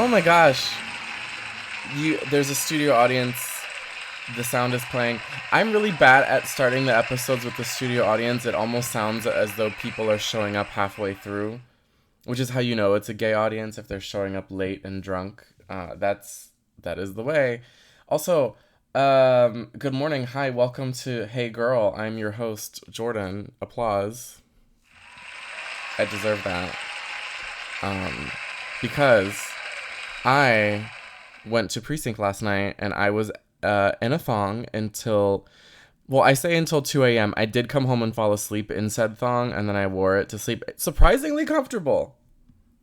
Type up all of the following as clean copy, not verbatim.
Oh my gosh. There's a studio audience. The sound is playing. I'm really bad at starting the episodes with the studio audience. It almost sounds as though people are showing up halfway through, which is how you know it's a gay audience if they're showing up late and drunk. That is the way. Also, good morning. Hi, welcome to Hey Girl. I'm your host, Jordan. Applause. I deserve that. Because I went to precinct last night and I was in a thong until, well, I say until 2 a.m. I did come home and fall asleep in said thong, and then I wore it to sleep. Surprisingly comfortable.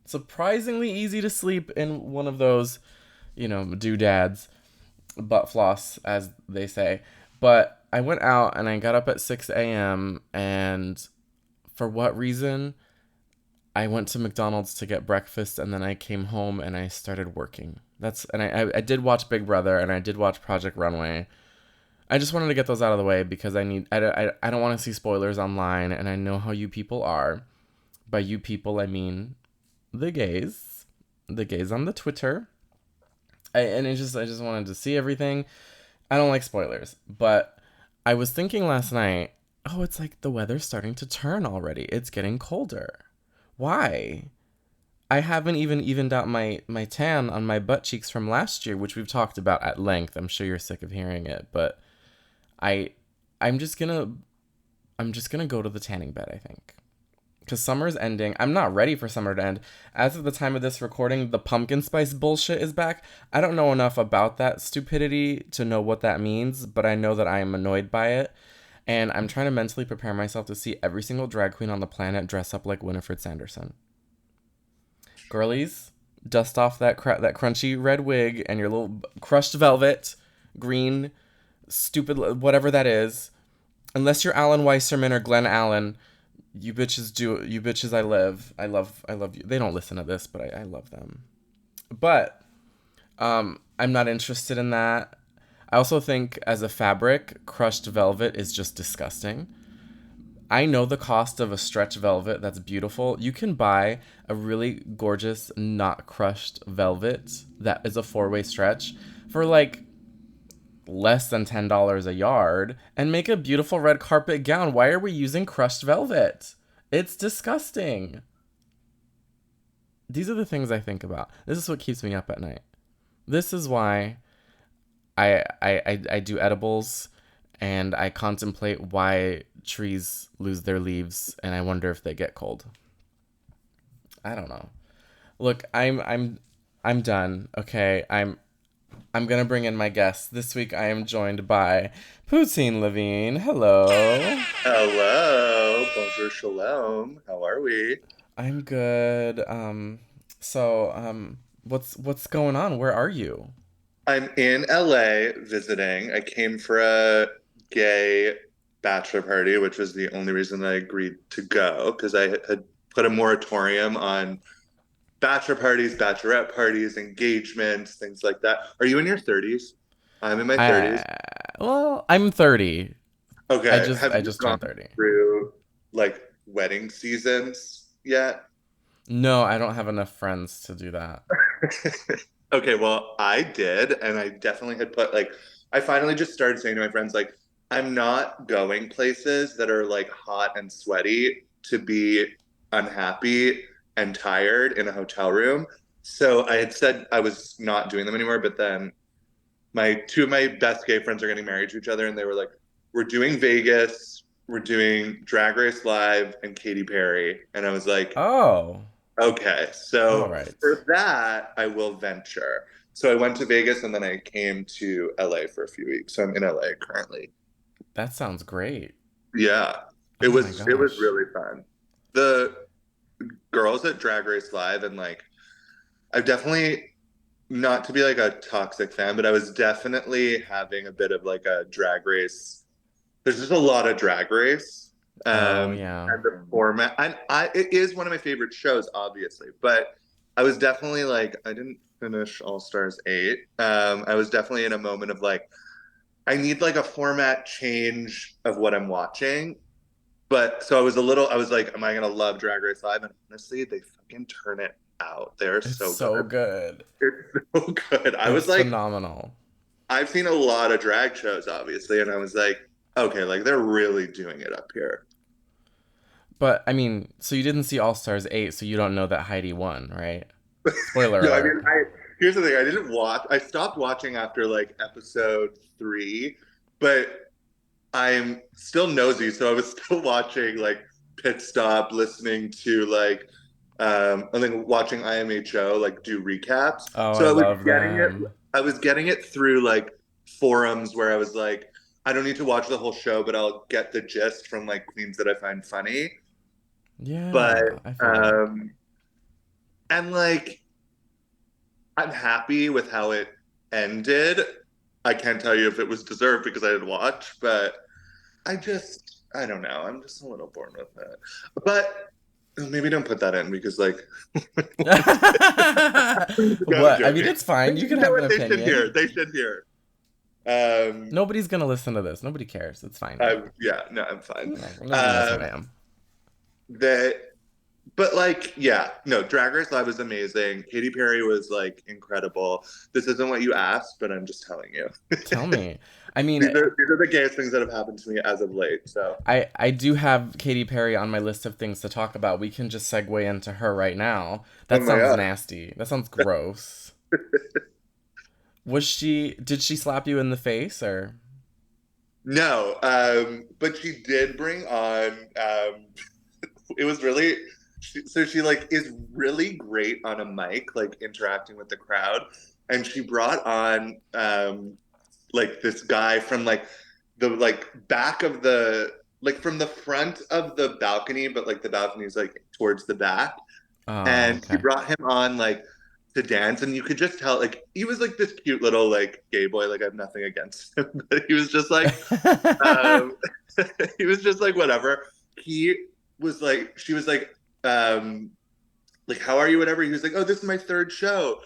Surprisingly easy to sleep in one of those, doodads, butt floss, as they say. But I went out and I got up at 6 a.m. and for what reason? I went to McDonald's to get breakfast, and then I came home and I started working. I did watch Big Brother and I did watch Project Runway. I just wanted to get those out of the way because I don't want to see spoilers online, and I know how you people are. By you people, I mean the gays, on the Twitter. I just wanted to see everything. I don't like spoilers, but I was thinking last night, oh, it's like the weather's starting to turn already. It's getting colder. Why? I haven't even evened out my tan on my butt cheeks from last year, which we've talked about at length. I'm sure you're sick of hearing it, but I I'm just gonna go to the tanning bed, I think. Because summer's ending. I'm not ready for summer to end. As of the time of this recording, the pumpkin spice bullshit is back. I don't know enough about that stupidity to know what that means, but I know that I am annoyed by it. And I'm trying to mentally prepare myself to see every single drag queen on the planet dress up like Winifred Sanderson. Girlies, dust off that crunchy red wig and your little crushed velvet, green, stupid, whatever that is. Unless you're Alan Weisserman or Glenn Allen, you bitches do. You bitches, I love you. They don't listen to this, but I love them. But I'm not interested in that. I also think as a fabric, crushed velvet is just disgusting. I know the cost of a stretch velvet that's beautiful. You can buy a really gorgeous, not crushed velvet that is a four-way stretch for like less than $10 a yard and make a beautiful red carpet gown. Why are we using crushed velvet? It's disgusting. These are the things I think about. This is what keeps me up at night. This is why I do edibles, and I contemplate why trees lose their leaves, and I wonder if they get cold. I don't know. Look, I'm done. Okay, I'm gonna bring in my guests. This week I am joined by Poutine Levine. Hello. Hello, bonjour, shalom. How are we? I'm good. What's going on? Where are you? I'm in LA visiting. I came for a gay bachelor party, which was the only reason that I agreed to go because I had put a moratorium on bachelor parties, bachelorette parties, engagements, things like that. Are you in your 30s? I'm in my 30s. I'm 30. Okay. Have I you just gone turned 30. through like wedding seasons yet? No, I don't have enough friends to do that. Okay, well, I did, and I definitely had put like I finally just started saying to my friends like I'm not going places that are like hot and sweaty to be unhappy and tired in a hotel room. So I had said I was not doing them anymore, but then my two of my best gay friends are getting married to each other, and they were like, "We're doing Vegas, we're doing Drag Race Live and Katy Perry," and I was like, Oh, okay, all so right. for that, I will venture. So I went to Vegas and then I came to LA for a few weeks. So I'm in LA currently. That sounds great. Yeah. It Oh my was gosh. really fun. The girls at Drag Race Live and like I've definitely not to be like a toxic fan, but I was definitely having a bit of like a drag race. There's just a lot of drag race. Oh yeah. And the format it is one of my favorite shows, obviously, but I was definitely like I didn't finish All Stars 8. I was definitely in a moment of like I need like a format change of what I'm watching. But so I was like, am I gonna love Drag Race Live? And honestly, they fucking turn it out. They're It's so so good. good. They're so good. I was It's like, phenomenal. I've seen a lot of drag shows, obviously, and I was like, okay, like they're really doing it up here. But I mean, so you didn't see All Stars 8, so you don't know that Heidi won, right? Spoiler No, I alert. mean, here's the thing. I didn't watch. I stopped watching after like episode 3, but I'm still nosy, so I was still watching like Pit Stop, listening to like and then watching IMHO like do recaps. Oh, I So I was love getting it. them. I was getting it through like forums where I was like, I don't need to watch the whole show, but I'll get the gist from like queens that I find funny. But Yeah, I feel that. um and like I'm happy with how it ended. I can't tell you if it was deserved because I didn't watch, but I don't know. I'm just a little bored with it. But maybe don't put that in because, like, no, I'm What? I mean, joking. it's fine. You can You know have an what? They should hear. opinion. They should hear. Um, Nobody's gonna listen to this. Nobody cares. It's fine. yeah, no, I'm fine. No, nobody knows who I Um, am. that, but like, yeah, no, Drag Race Live was amazing. Katy Perry was like incredible. This isn't what you asked, but I'm just telling you. Tell me. I mean, These are the gayest things that have happened to me as of late. So, I do have Katy Perry on my list of things to talk about. We can just segue into her right now. oh That my sounds god. nasty. That sounds gross. Did she slap you in the face or? No, but she did bring on. It was really so she like is really great on a mic, like interacting with the crowd, and she brought on like this guy from like the like back of the like from the front of the balcony, but like the balcony is like towards the back, Oh, and she okay. brought him on like to dance, and you could just tell like he was like this cute little like gay boy. Like I have nothing against him, but he was just um, he was just like whatever. He was like, she was like, how are you? Whatever. He was like, oh, this is my third show.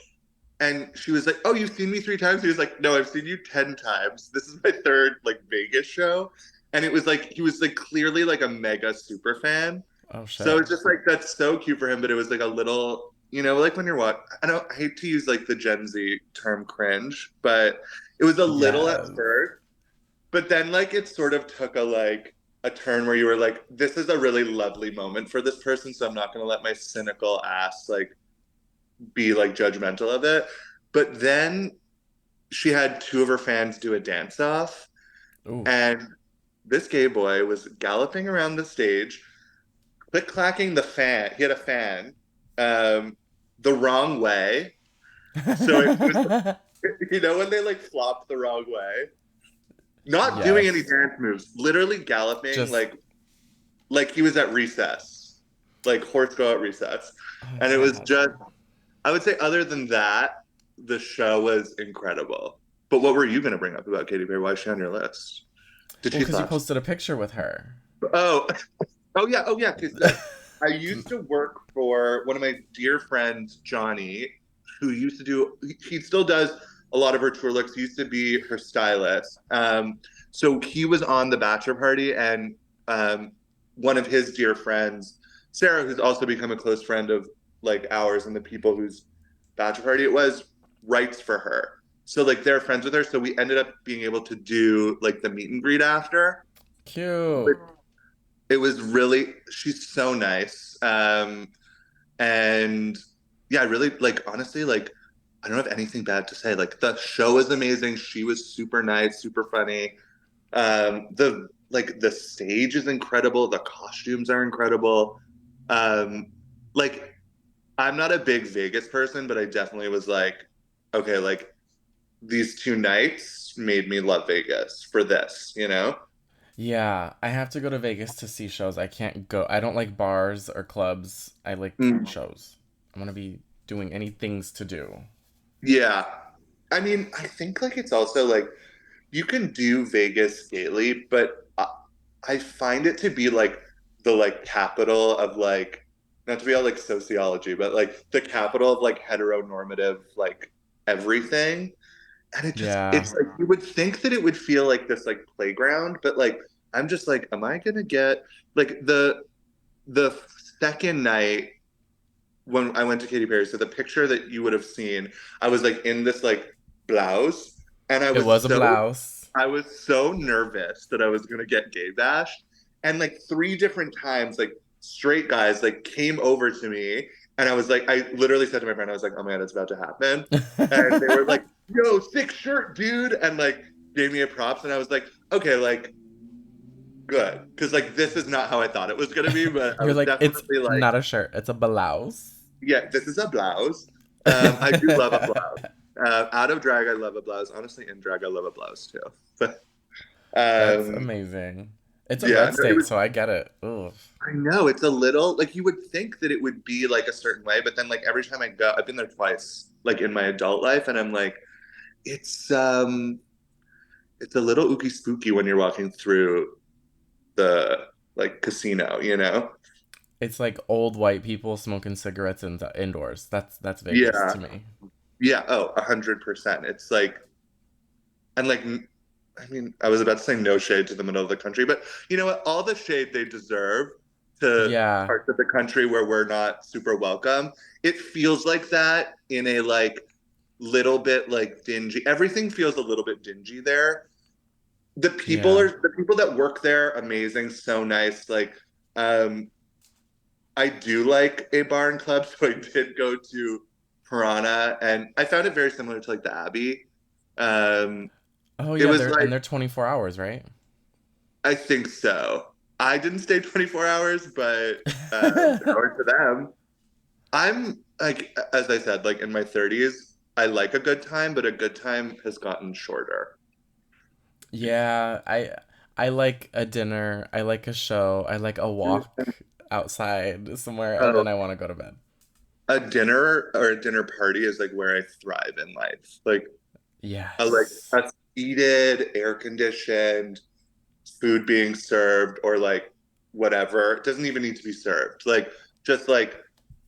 And she was like, oh, you've seen me 3 times? He was like, no, I've seen you 10 times. This is my third like Vegas show. And it was like, he was like clearly like a mega super fan. Oh So shit. it's just like, that's so cute for him. But it was like a little, like when you're what, I hate to use like the Gen Z term cringe, but it was a little at Yes. first. But then like it sort of took a turn where you were like, this is a really lovely moment for this person, so I'm not gonna let my cynical ass like be like judgmental of it. But then she had two of her fans do a dance off, Ooh. and this gay boy was galloping around the stage, click clacking the fan. He had a fan the wrong way. So it was, when they like flopped the wrong way, not doing any Yes. dance moves, literally galloping Just like he was at recess, like horse go at recess. oh And it was god. just, I would say, other than that, the show was incredible. But what were you going to bring up about Katy Perry? Why is she on your list? Did Well, she because you slap? posted a picture with her. Oh, oh yeah. Because I used to work for one of my dear friends, Johnny, who used to do. He still does a lot of her tour looks. He used to be her stylist. So he was on the bachelor party, and one of his dear friends, Sarah, who's also become a close friend of like ours and the people whose bachelor party it was, writes for her. So like they're friends with her. So we ended up being able to do like the meet and greet after. Cute. It was really, she's so nice. And yeah, I really like, honestly, like, I don't have anything bad to say. Like, the show is amazing. She was super nice, super funny. The stage is incredible. The costumes are incredible. Um, like, I'm not a big Vegas person, but I definitely was like, okay, like, these 2 nights made me love Vegas for this, you know? Yeah, I have to go to Vegas to see shows. I can't go. I don't like bars or clubs. I like Mm. shows. I want to be doing any things to do. Yeah. I mean, I think like it's also like you can do Vegas daily, but I find it to be like the like capital of like not to be all like sociology, but like the capital of like heteronormative like everything. And Yeah. it's like you would think that it would feel like this like playground, but like I'm just like, am I gonna get like the second night when I went to Katy Perry. So the picture that you would have seen, I was like in this like blouse, and It was a blouse. I was so nervous that I was gonna get gay bashed, and like three different times, like straight guys like came over to me, and I was like, I literally said to my friend, I was like, oh man, it's about to happen, and they were like, yo, sick shirt, dude, and like gave me a props, and I was like, okay, like good, because like this is not how I thought it was gonna be, but I You're was like, it's definitely like, not a shirt, it's a blouse. yeah, this is a blouse. I do love a blouse. Out of drag, I love a blouse. Honestly, in drag, I love a blouse too. But That's um, amazing. It's a yeah, red no, it state, was. so I get it. Ugh. I know it's a little like you would think that it would be like a certain way, but then like every time I go, I've been there twice, like in my adult life, and I'm like, it's um, it's a little ooky spooky when you're walking through the like casino, you know? It's like old white people smoking cigarettes indoors. That's Vegas Yeah, to me. yeah. Oh, 100%. It's like and like I mean, I was about to say no shade to the middle of the country, but you know what? All the shade they deserve to Yeah, parts of the country where we're not super welcome. It feels like that in a like little bit like dingy. Everything feels a little bit dingy there. yeah. The people that work there, amazing, so nice. Like um I do like a bar and club, so I did go to Piranha and I found it very similar to like the Abbey. Um Oh it yeah, was they're like and they're 24 hours, right? I think so. I didn't stay 24 hours, but power to them. I'm like, as I said, like in my 30s, I like a good time, but a good time has gotten shorter. Yeah, I like a dinner, I like a show, I like a walk outside somewhere, and Oh, then I want to go to bed. a dinner or a dinner party is like where I thrive in life. Like Yes. a seated, air conditioned food being served, or like whatever. It doesn't even need to be served. Like just like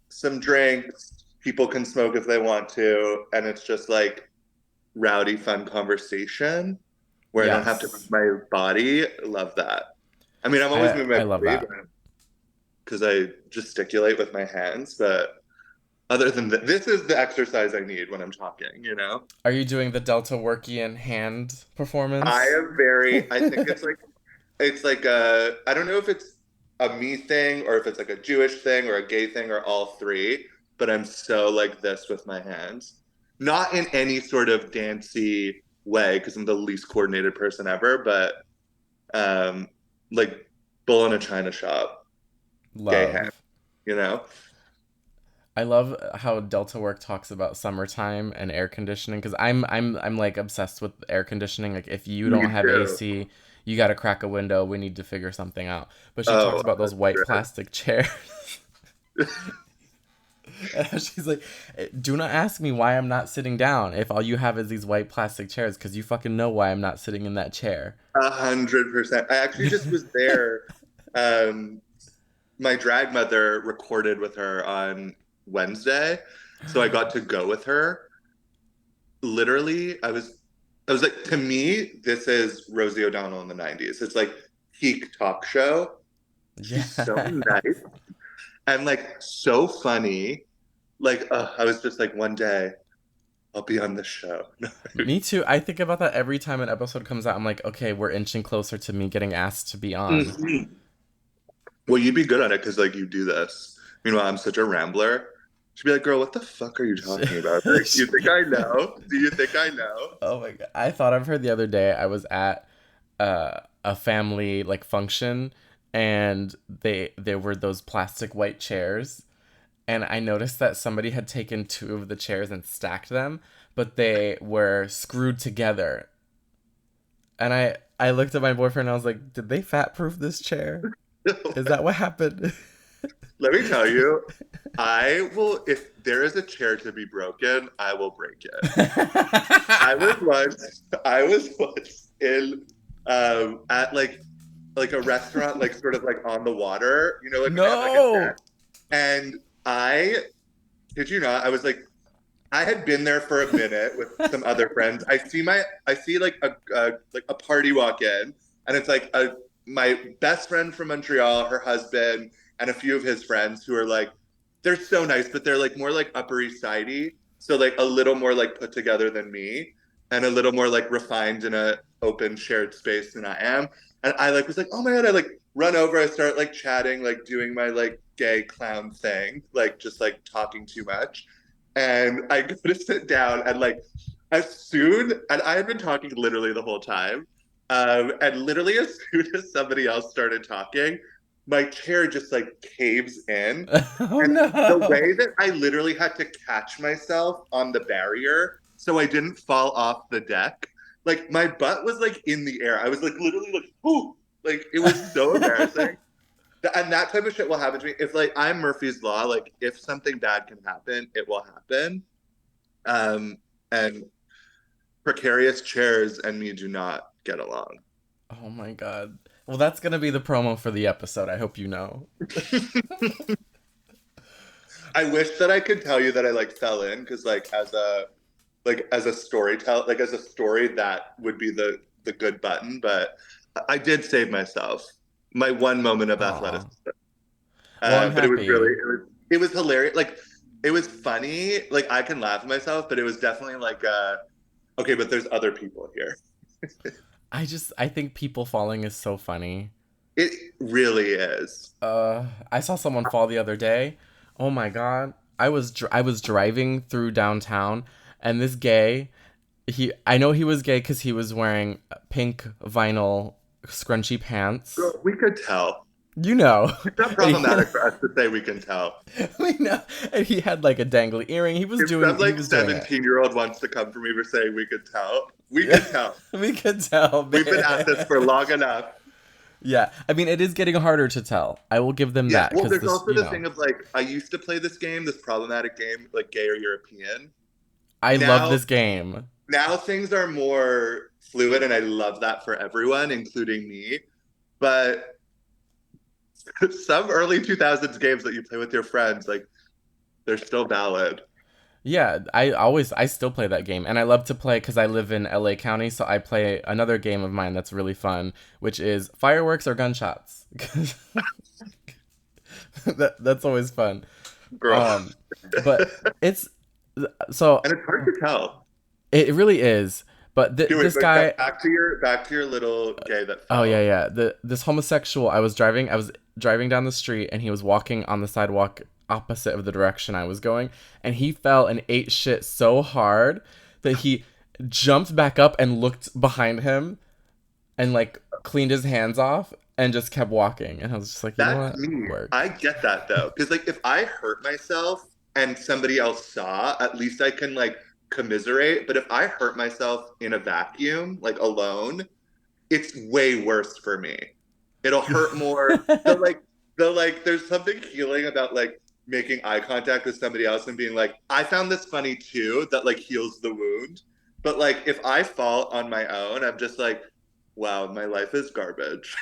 some drinks. People can smoke if they want to, and it's just like rowdy, fun conversation where I don't have to move Yes. my body. Love that. I mean, I'm always I moving my I love body that. because I gesticulate with my hands, but other than that, this is the exercise I need when I'm talking, you know? Are you doing the Delta Workian hand I performance? am very, I think it's like I don't know if it's a me thing or if it's like a Jewish thing or a gay thing or all three, but I'm so like this with my hands. Not in any sort of dancey way because I'm the least coordinated person ever, but um like bull in a china shop, gay hand, Love. you know? I love how Delta Work talks about summertime and air conditioning because I'm like obsessed with air conditioning. Like if you Me don't have too. AC, you got to crack a window. We need to figure something out. But she Oh, talks about those white 100. plastic chairs. And she's like, "Do not ask me why I'm not sitting down if all you have is these white plastic chairs because you fucking know why I'm not sitting in that chair." 100%. I actually just was there. Um, my drag mother recorded with her on Wednesday, so I got to go with her. Literally, I was like, to me, this is Rosie O'Donnell in the '90s. It's like peak talk show. She's so Yeah. nice and like so funny. Like, I was just like, one day I'll be on the show. Me too. I think about that every time an episode comes out. I'm like, okay, we're inching closer to me getting asked to be on. Mhm. Well, you'd be good at it because like you do this. Meanwhile, I'm such a rambler. She'd be like, "Girl, what the fuck are you talking about? Like, you think I know? Do you think I know?" Oh my god! I thought of her the other day. I was at a family like function, and there were those plastic white chairs, and I noticed that somebody had taken two of the chairs and stacked them, but they were screwed together. And I looked at my boyfriend and I was like, "Did they fat proof this chair? Is that what happened?" Let me tell you, I will. If there is a chair to be broken, I will break it. I was once in at like a restaurant, like sort of like on the water, you know, like when they have like a deck. No. And I kid you not, I was like, I had been there for a minute with some other friends. I see like a party walk in, and it's like my best friend from Montreal, her husband, and a few of his friends who are like they're so nice, but they're like more like Upper East Sidey, so like a little more like put together than me, and a little more like refined in a open shared space than I am. And I like was like, oh my god, I like run over, I start like chatting, like doing my like gay clown thing, like just like talking too much. And I go to sit down and like and I had been talking literally the whole time. And literally as soon as somebody else started talking, my chair just like caves in. Oh And the way no. that I literally had to catch myself on the barrier so I didn't fall off the deck, like my butt was like in the air. I was like literally like, ooh, like it was so embarrassing. And that type of shit will happen to me. If like I'm Murphy's Law, like if something bad can happen, it will happen. And precarious chairs and me do not get along. Oh my god. Well, that's gonna be the promo for the episode. I hope you know. I wish that I could tell you that I like fell in because like as a storyteller, like as a story, that would be the good button. But I did save myself my one moment of Aw. athleticism. Well, I'm But it was really happy. it was hilarious. Like it was funny. Like I can laugh at myself, but it was definitely like okay, but there's other people here. I think people falling is so funny. It really is. I saw someone fall the other day. Oh my god. I was driving through downtown, and this gay, I know he was gay cuz he was wearing pink vinyl scrunchy pants. Girl, we could tell. You know. It's not And he problematic for us to say we can tell. we know. And he had like a dangly earring. If some He like was doing it. 17-year-old wants to come for me for saying we could tell, we Yeah. could tell. We could tell, We've been at this man. for long enough. Yeah. I mean, it is getting harder to tell. I will give them Yeah. that Well, cuz there's this, also you the know. thing of like I used to play this game, this problematic game, like gay or European. I love Now this game. now things are more fluid and I love that for everyone, including me. But some early 2000s games that you play with your friends, like they're still valid. Yeah, I still play that game, and I love to play because I live in LA County, so I play another game of mine that's really fun, which is fireworks or gunshots. That's always fun. Girl. Um, but it's so And it's hard to tell. it really is. But Okay, wait, this but guy, back to your little gay that oh yeah, fell. yeah, this homosexual, I was driving down the street, and he was walking on the sidewalk opposite of the direction I was going, and he fell and ate shit so hard that he jumped back up and looked behind him and like cleaned his hands off and just kept walking. And I was just like, you know That's what? me. Work. I get that though, because like if I hurt myself and somebody else saw, at least I can like commiserate. But if I hurt myself in a vacuum, like alone, it's way worse for me. It'll hurt more. There's something healing about like making eye contact with somebody else and being like, I found this funny too, that like heals the wound. But like if I fall on my own, I'm just like, wow, my life is garbage.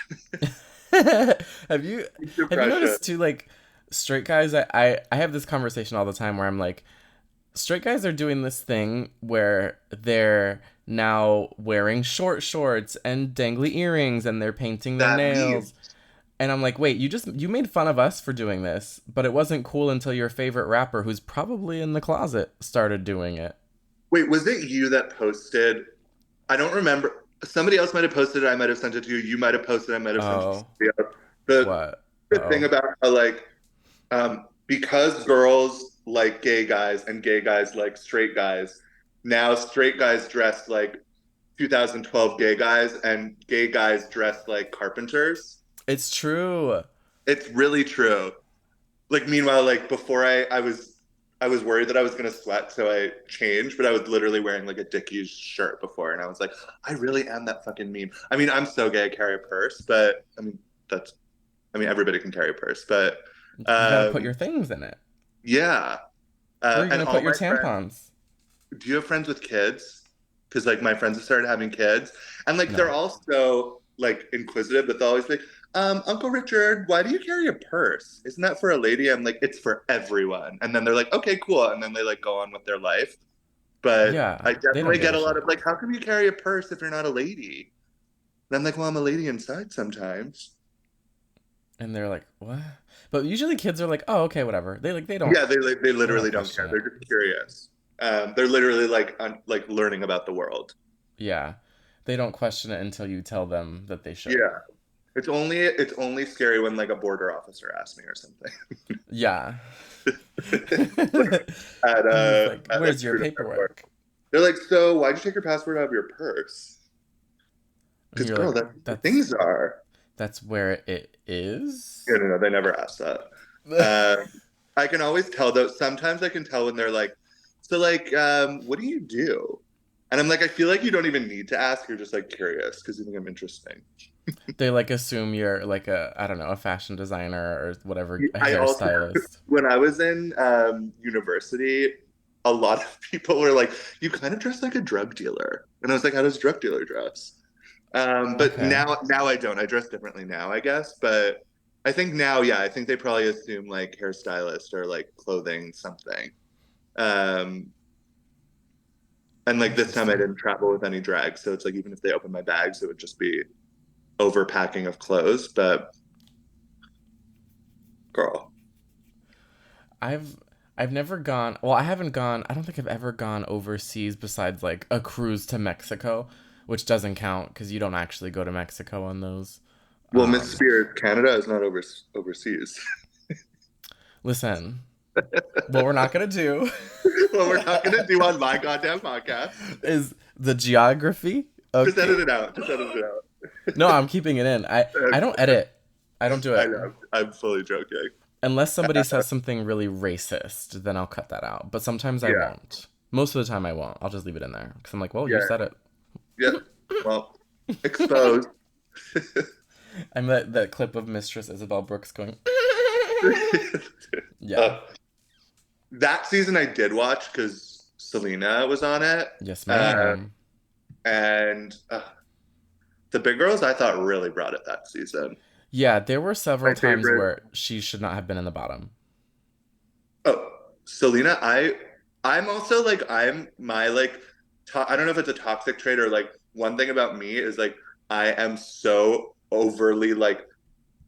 have you have you Depression. noticed too, like straight guys, I have this conversation all the time where I'm like, straight guys are doing this thing where they're now wearing short shorts and dangly earrings and they're painting their That meme. nails. And I'm like, wait, you made fun of us for doing this, but it wasn't cool until your favorite rapper, who's probably in the closet, started doing it. Wait, was it you that posted? I don't remember. Somebody else might have posted it. I might have sent it to you. You might have posted. I might have sent it to Oh, somebody else. The what? the thing Oh, about how like because girls like gay guys and gay guys like straight guys, now straight guys dress like 2012 gay guys and gay guys dress like carpenters. it's true. It's really true. Like meanwhile, like before I was worried that I was gonna sweat, so I changed, but I was literally wearing like a Dickies shirt before, and I was like, I really am that fucking meme. I mean, I'm so gay I carry a purse, but that's I mean everybody can carry a purse, but You got to put um your things in it. yeah. Where are you And gonna all put your my friends, tampons? do you have friends with kids? Because like my friends have started having kids, and like they're No. all so like inquisitive, but they'll always be like, Uncle Richard, why do you carry a purse? Isn't that for a lady? I'm like, it's for everyone. And then they're like, okay, cool. And then they like go on with their life. But I Yeah, they don't definitely give get a a lot shit. of like, how come you carry a purse if you're not a lady? And I'm like, well, I'm a lady inside sometimes. And they're like, what? But usually kids are like, oh, okay, whatever. Yeah, they they don't literally don't question care. it. They're just curious. They're literally like learning about the world. Yeah, they don't question it until you tell them that they should. Yeah, it's only scary when like a border officer asks me or something. Yeah. at He's like, like where's your student airport. paperwork? They're like, so why'd you take your passport out of your purse? And Because you're girl, like, that's what the that's things are. that's where it is. No, no, no, they never ask that. I can always tell though. Sometimes I can tell when they're like, so like, what do you do? And I'm like, I feel like you don't even need to ask. You're just like curious because you think I'm interesting. They like assume you're like a, I don't know, a fashion designer or whatever, a I also, hairstylist. when I was in university, a lot of people were like, "You kind of dress like a drug dealer," and I was like, "How does a drug dealer dress?" But Okay. now I don't. I dress differently now, I guess. But I think now, yeah, I think they probably assume like hairstylist or like clothing something. Um, and like this time I Interesting. didn't travel with any drag, so it's like even if they open my bags, it would just be overpacking of clothes. But girl, I've I've never gone. Well, I haven't gone. I don't think I've ever gone overseas besides like a cruise to Mexico, which doesn't count because you don't actually go to Mexico on those. well, Miss Um, Spears, Canada is not overseas. listen, what we're not gonna do What we're not gonna do on my goddamn podcast. is the geography. Just edit Okay. it out. Just edit it out. No, I'm keeping it in. I don't edit. I don't do I it. know. I'm fully joking. Unless somebody says something really racist, then I'll cut that out. But sometimes I Yeah. won't. Most of the time I won't. I'll just leave it in there because I'm like, well, you Yeah. said it. Yeah. Well, exposed. I'm that clip of Mistress Isabel Brooks going. Yeah. uh, that season I did watch because Selena was on it. Yes, Uh, ma'am. and the big girls I thought really brought it that season. Yeah, there were several My times favorite. where she should not have been in the bottom. Oh, Selena, I'm also like I'm my like I don't know if it's a toxic trait or like one thing about me is like I am so overly like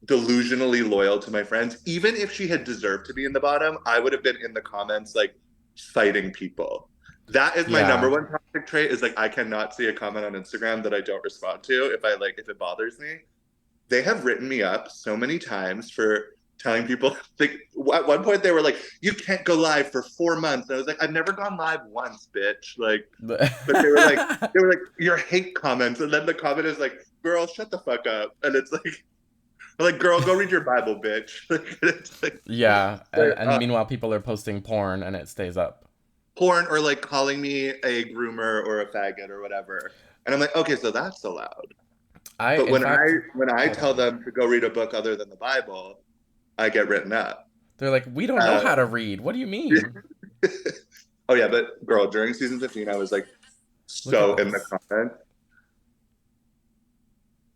delusionally loyal to my friends. Even if she had deserved to be in the bottom, I would have been in the comments like fighting people. That is my number Yeah. one toxic trait is like I cannot see a comment on Instagram that I don't respond to if it bothers me. They have written me up so many times for telling people like at one point they were like, you can't go live for 4 months. And I was like, I've never gone live once, bitch. Like, but they were like, your hate comments. And then the comment is like, girl, shut the fuck up. And it's like, girl, go read your Bible, bitch. Like, it's Yeah, like and meanwhile people are posting porn and it stays up. porn or like calling me a groomer or a faggot or whatever. And I'm like, okay, so that's allowed. I But in fact, when I hold tell on. them to go read a book other than the Bible, I get written up. They're like, "We don't know Uh, how to read. What do you mean?" oh yeah, but girl, during season 15, I was like Look at so in the this. comments.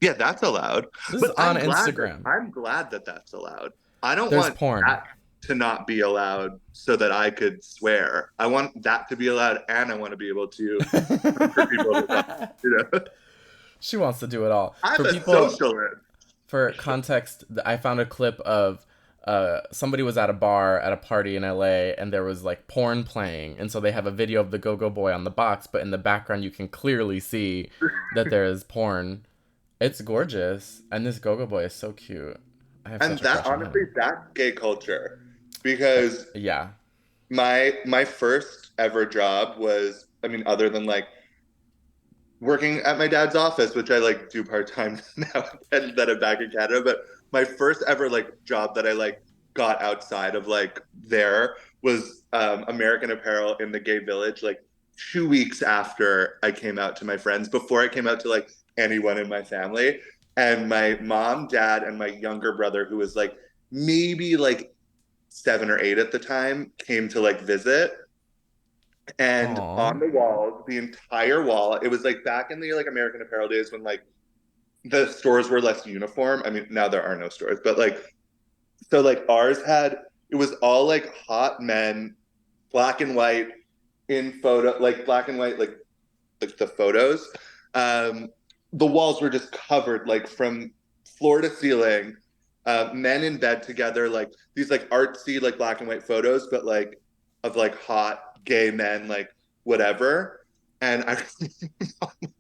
Yeah, that's allowed. This is But on Instagram. I'm glad that that's allowed. I don't There's want porn. that to not be allowed so that I could swear. I want that to be allowed, and I want to be able to for people to talk. You know, She wants to do it all. I'm For a people, socialist. for context, I found a clip of somebody was at a bar at a party in LA and there was like porn playing. And so they have a video of the Go Go Boy on the box, but in the background you can clearly see that there is porn. It's gorgeous. And this Go Go Boy is so cute. I have And such a that crush on honestly, him. that's gay culture because Yeah. my first ever job was, I mean, other than like working at my dad's office, which I like do part time now and then I'm back in Canada. But my first ever like job that I like got outside of like there was American Apparel in the gay village, like 2 weeks after I came out to my friends, before I came out to like anyone in my family. And my mom, dad, and my younger brother, who was like maybe like 7 or 8 at the time, came to like visit and Aw. on the walls, the entire wall, it was like back in the like American Apparel days when like the stores were less uniform. I mean, now there are no stores, but like so like ours had it was all like hot men, black and white in photo, like black and white, like the photos. Um, the walls were just covered like from floor to ceiling men in bed together, like these like artsy like black and white photos, but like of like hot gay men, like whatever. And I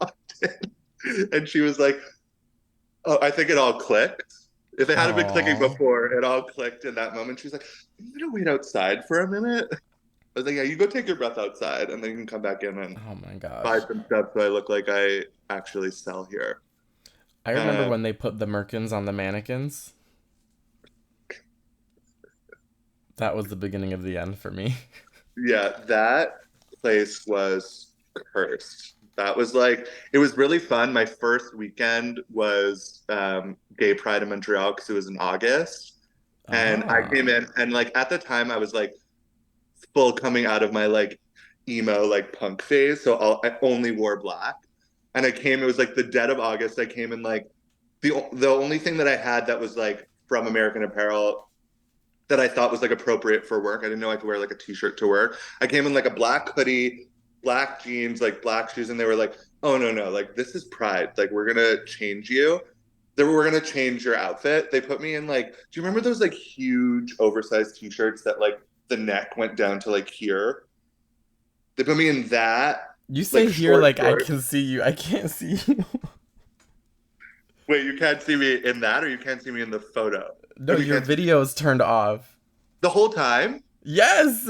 walked in, and she was like, "Oh, I think it all clicked. If it hadn't been clicking Oh. before, it all clicked in that moment." She's like, "I'm gonna wait outside for a minute." I was like, "Yeah, you go take your breath outside, and then you can come back in and Oh my buy gosh. some stuff so I look like I actually sell here." I remember Um, when they put the merkins on the mannequins. That was the beginning of the end for me. yeah, that place was cursed. That was like it was really fun. My first weekend was Gay Pride in Montreal because it was in August, and I came Ah. in and like at the time I was like full coming out of my like emo like punk phase, so I only wore black, and I came. It was like the dead of August. I came in like the only thing that I had that was like from American Apparel that I thought was like appropriate for work. I didn't know I could wear like a t-shirt to work. I came in like a black hoodie, black jeans, like black shoes, and they were like, "Oh no, no, like this is Pride. Like we're gonna change you. We're gonna change your outfit." They put me in like, do you remember those like huge oversized t-shirts that like the neck went down to like here? They put me in that, You like say here short like I shorts. can see you. I can't see you. Wait, you can't see me in that, or you can't see me in the photo? No, Like you your can't see video is turned off. the whole time? Yes.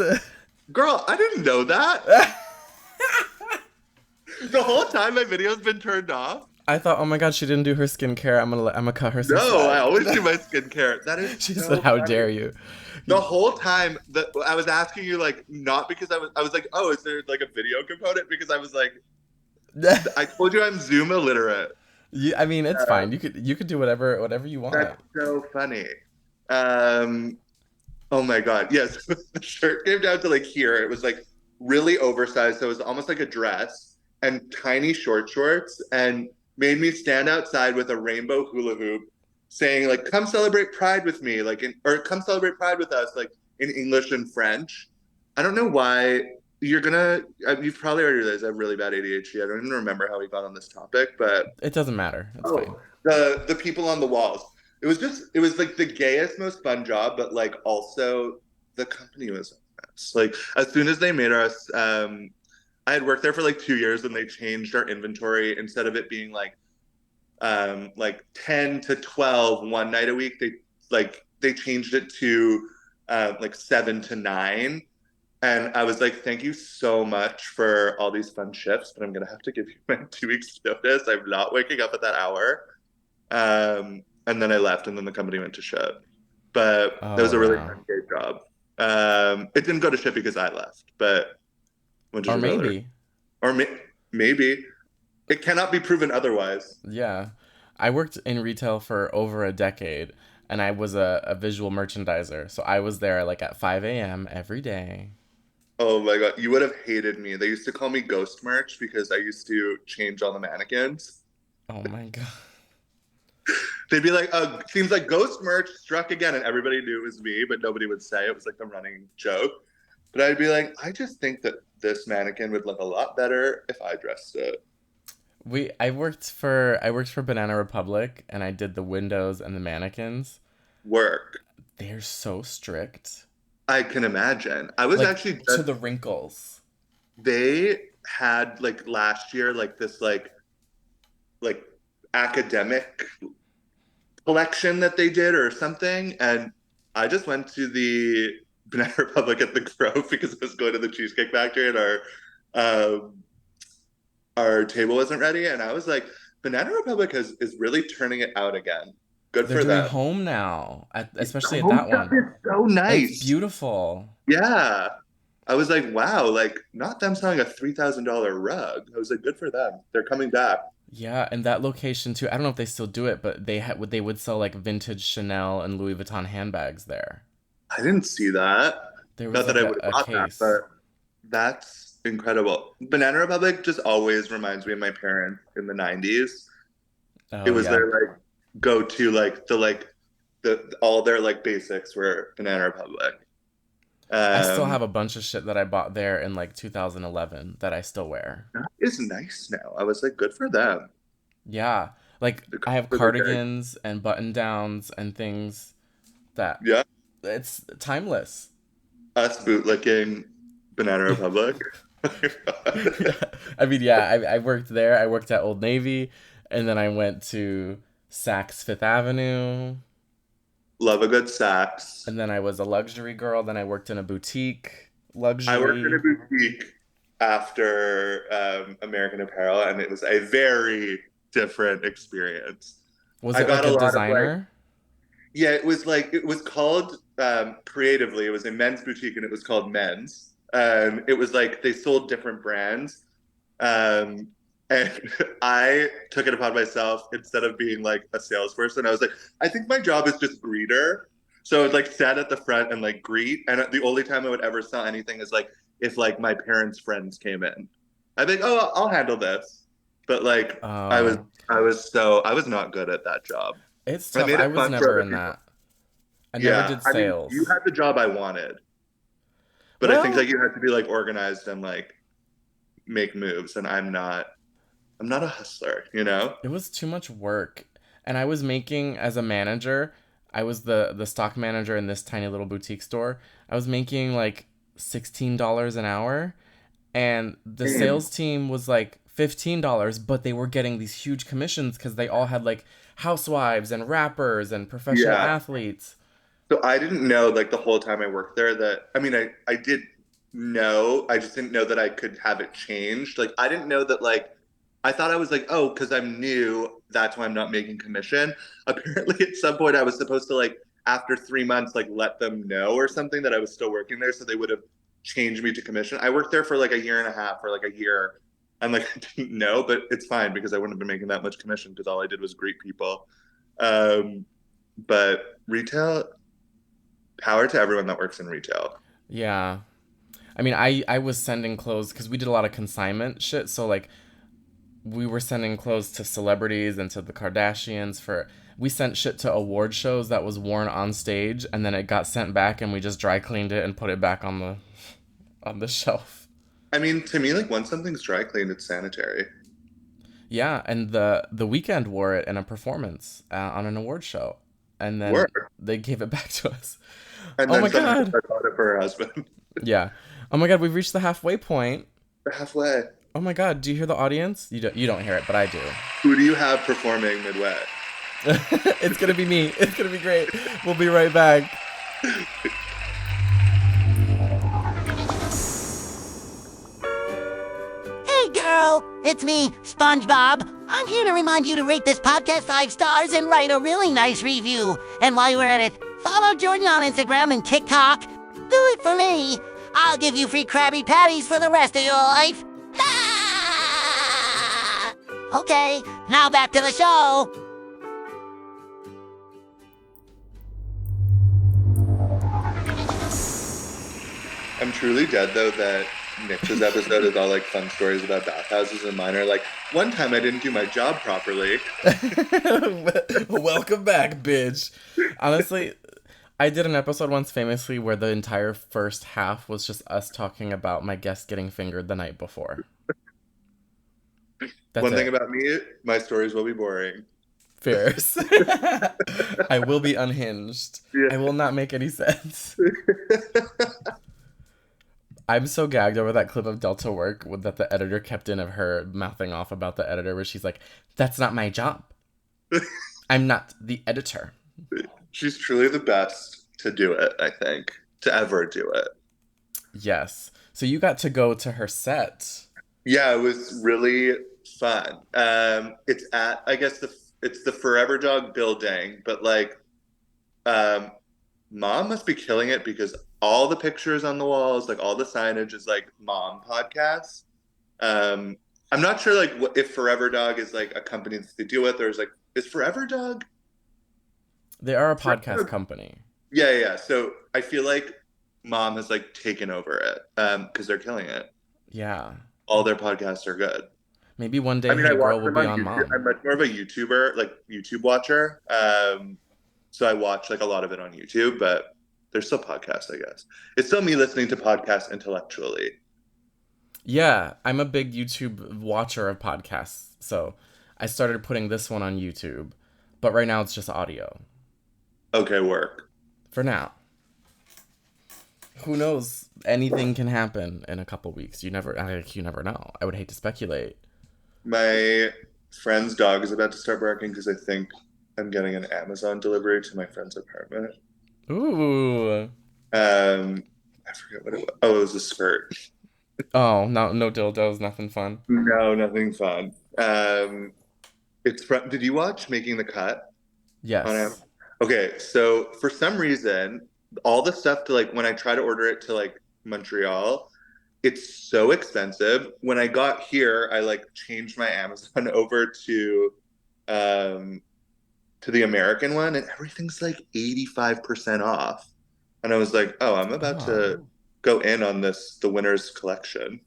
Girl, I didn't know that. The whole time my video's been turned off. I thought, oh my god, she didn't do her skincare. I'm gonna cut her some No, I slack. always do my skincare. That is She said, so "How funny. dare you?" The whole time that I was asking you, like, not because I was like, oh, is there like a video component? Because I was like, I told you I'm Zoom illiterate. I mean, it's Uh, fine. You could do whatever you that's want. so funny. Um, oh my God. Yes. The shirt came down to like here. It was like really oversized. So it was almost like a dress and tiny short shorts and made me stand outside with a rainbow hula hoop saying like, come celebrate Pride with me, like, or come celebrate Pride with us, like in English and French. I don't know why you've probably already realized I have really bad ADHD. I don't even remember how we got on this topic, but It doesn't matter. It's fine. oh, the people on the walls. It was like the gayest, most fun job, but like also the company was a mess. Like as soon as they made us, I had worked there for like 2 years, and they changed our inventory instead of it being like 10 to 12 one night a week. They changed it to like 7 to 9. And I was like, thank you so much for all these fun shifts, but I'm gonna have to give you my 2 weeks notice. I'm not waking up at that hour. And then I left, and then the company went to shit. But it was Oh a really wow. fun gay job. It didn't go to shit because I left, but went to Or shit for other, maybe, or maybe it cannot be proven otherwise. yeah. I worked in retail for over a decade, and I was a visual merchandiser. So I was there like at 5 a.m. every day. Oh my God, you would have hated me. They used to call me Ghost Merch because I used to change all the mannequins. Oh my god. They'd be like, seems like Ghost Merch struck again, and everybody knew it was me, but nobody would say. It was like the running joke. But I'd be like, I just think that this mannequin would look a lot better if I dressed it. I worked for Banana Republic, and I did the windows and the mannequins. Work. They're so strict. I can imagine. I was Like actually to just, the wrinkles. they had like last year, like this, like academic collection that they did or something. And I just went to the Banana Republic at the Grove because I was going to the Cheesecake Factory, and um, our table wasn't ready. And I was like, Banana Republic is really turning it out again. Good They're for doing them. home now, The especially at home that stuff one. is so It's nice. beautiful. Yeah. I was like, wow, like not them selling a $3,000 rug. I was like, good for them. They're coming back. Yeah, and that location too. I don't know if they still do it, but they would sell like vintage Chanel and Louis Vuitton handbags there. I didn't see that. There was Not that like I a, would have a bought that, case. but that's incredible. Banana Republic just always reminds me of my parents in the 90s. It Oh was yeah. their like go to the all their like basics were Banana Republic. I still have Um a bunch of shit that I bought there in like 2011 that I still wear. that is nice now. I was like, good for them. Yeah. Like The I have colors are good. cardigans and button downs and things that Yeah. it's timeless. Us bootlicking Banana Republic. Oh my Yeah. God. I mean, yeah, I worked there. I worked at Old Navy, and then I went to Saks Fifth Avenue, Love a good sax. and then I was a luxury girl. Then I worked in a boutique I worked in a luxury. boutique after American Apparel, and it was a very different experience. Was I it like got a a lot of like, designer? yeah, it was called creatively, it was a men's boutique and it was called Men's. It was like they sold different brands. Um, and I took it upon myself instead of being like a salesperson. I was like, I think my job is just greeter. So I would like stand at the front and like greet. And the only time I would ever sell anything is like if like my parents' friends came in. I think, oh, I'll handle this. But like Oh, I was not good at that job. it's I tough. made I it was fun for never other in people. that. I never Yeah, did I mean, you sales. had the job I wanted, but I think Well, like you had to be like organized and like make moves, and I'm not a hustler, you know? it was too much work. And I was making as a manager, I was the stock manager in this tiny little boutique store. I was making like $16 an hour, and the Same. sales team was like $15, but they were getting these huge commissions cuz they all had like housewives and rappers and professional Yeah. athletes. So I didn't know like the whole time I worked there that I mean I did know, I just didn't know that I could have it changed. Like I didn't know that like I thought I was like, oh, because I'm new, that's why I'm not making commission. Apparently at some point I was supposed to like after 3 months like let them know or something that I was still working there so they would have changed me to commission. I worked there for like a year and a half or like a year and like I didn't know, but it's fine because I wouldn't have been making that much commission because all I did was greet people. Um, but retail, power to everyone that works in retail. Yeah. I mean, I was sending clothes cuz we did a lot of consignment shit, so like we were sending clothes to celebrities and to the Kardashians for we sent shit to award shows that was worn on stage and then it got sent back and we just dry cleaned it and put it back on the shelf. I mean, to me, like once something's dry cleaned, it's sanitary. Yeah, and the weekend wore it in a performance on an award show, and then Work. they gave it back to us. And Oh then my somehow god. I bought it for her husband. Yeah. Oh my god, we've reached the halfway point. Halfway. Oh my god, do you hear the audience? You don't hear it, but I do. Who do you have performing midway? It's gonna be me. It's gonna be great. We'll be right back. Hey girl, it's me, SpongeBob. I'm here to remind you to rate this podcast 5 stars and write a really nice review. And while you're at it, follow Jordan on Instagram and TikTok. Do it for me. I'll give you free Krabby Patties for the rest of your life. Ah! Okay, now back to the show. I'm truly dead though that Nick's episode is all like fun stories about bathhouses and mine are like one time I didn't do my job properly. Welcome back, bitch. Honestly, I did an episode once famously where the entire first half was just us talking about my guest getting fingered the night before. That's One thing it. about me, my stories will be boring. Fierce. I will be unhinged. I will not make any sense. I'm so gagged over that clip of Delta Work that the editor kept in of her mouthing off about the editor, where she's like, "That's not my job. I'm not the editor." She's truly the best to do it, I think, to ever do it. Yes. So you got to go to her set. Yeah, it was really fun. It's at I guess it's the Forever Dog building, but like um Mom must be killing it because all the pictures on the walls, like all the signage is like mom podcasts. Um I'm not sure like if Forever Dog is like a company that they deal with or is like is Forever Dog? They are a podcast Forever- company. Yeah, yeah, yeah. So I feel like Mom has like taken over it because they're killing it. Yeah. All their podcasts are good. Maybe one I day mean, I Hey watch Girl will them be on on YouTube. Mom. I'm much more of a YouTuber, like YouTube watcher. So I watch like a lot of it on YouTube, but there's still podcasts, I guess. It's still me listening to podcasts intellectually. Yeah, I'm a big YouTube watcher of podcasts. So I started putting this one on YouTube, but right now it's just audio. Okay, work. For now. Who knows? Anything can happen in a couple weeks. You never know. I would hate to speculate. My friend's dog is about to start barking because I think I'm getting an Amazon delivery to my friend's apartment. Ooh. I forget what it was. Oh, it was a skirt. Oh, no dildos, nothing fun. No, nothing fun. It's from. Did you watch Making the Cut on Yes. Amazon? Okay, so for some reason, all the stuff to like when I try to order it to like Montreal, it's so expensive. When I got here, I like changed my Amazon over um to the American one, and everything's like 85% off. And I was like, oh, I'm about Oh. to go in on the winner's collection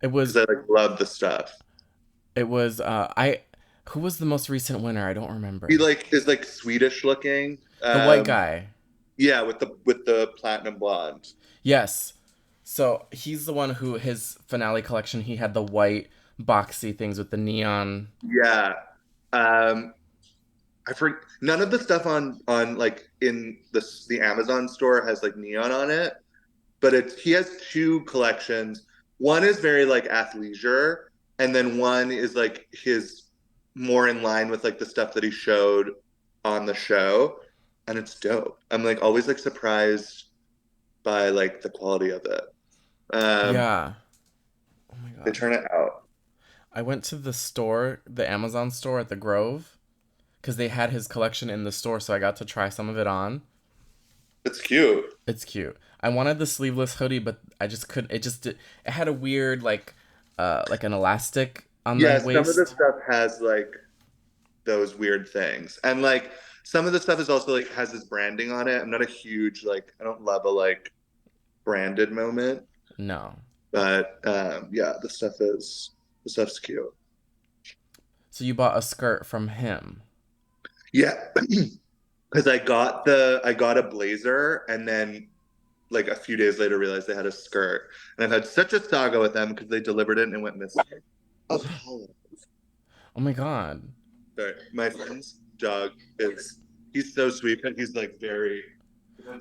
It because was I like love the stuff. it was I who was the most recent winner? I don't He remember. like is like Swedish looking. The white guy. Yeah, with the platinum blonde. Yes. So he's the one who his finale collection he had the white boxy things with the neon. Yeah. Um, I forget none of the stuff on like in the Amazon store has like neon on it, but it's he has two collections. One is very like athleisure, and then one is like his more in line with like the stuff that he showed on the show, and it's dope. I'm like always like surprised by like the quality of it. Um, Yeah. Oh my they god. turn it out. I went to the store, the Amazon store at the Grove, because they had his collection in the store, so I got to try some of it on. It's cute. It's cute. I wanted the sleeveless hoodie, but I just couldn't. It had a weird like an elastic on the Yeah, some of the waist. stuff has like those weird things. And like some of the stuff is also like has this branding on it. I'm not a huge like I don't love a like branded moment, No. but yeah, the stuff's cute. So you bought a skirt from him. Yeah. Because I got a blazer and then like a few days later realized they had a skirt. And I've had such a saga with them because they delivered it and it went missing. Apollo. Oh my god. Sorry. My friend's dog is he's so sweet, but he's like very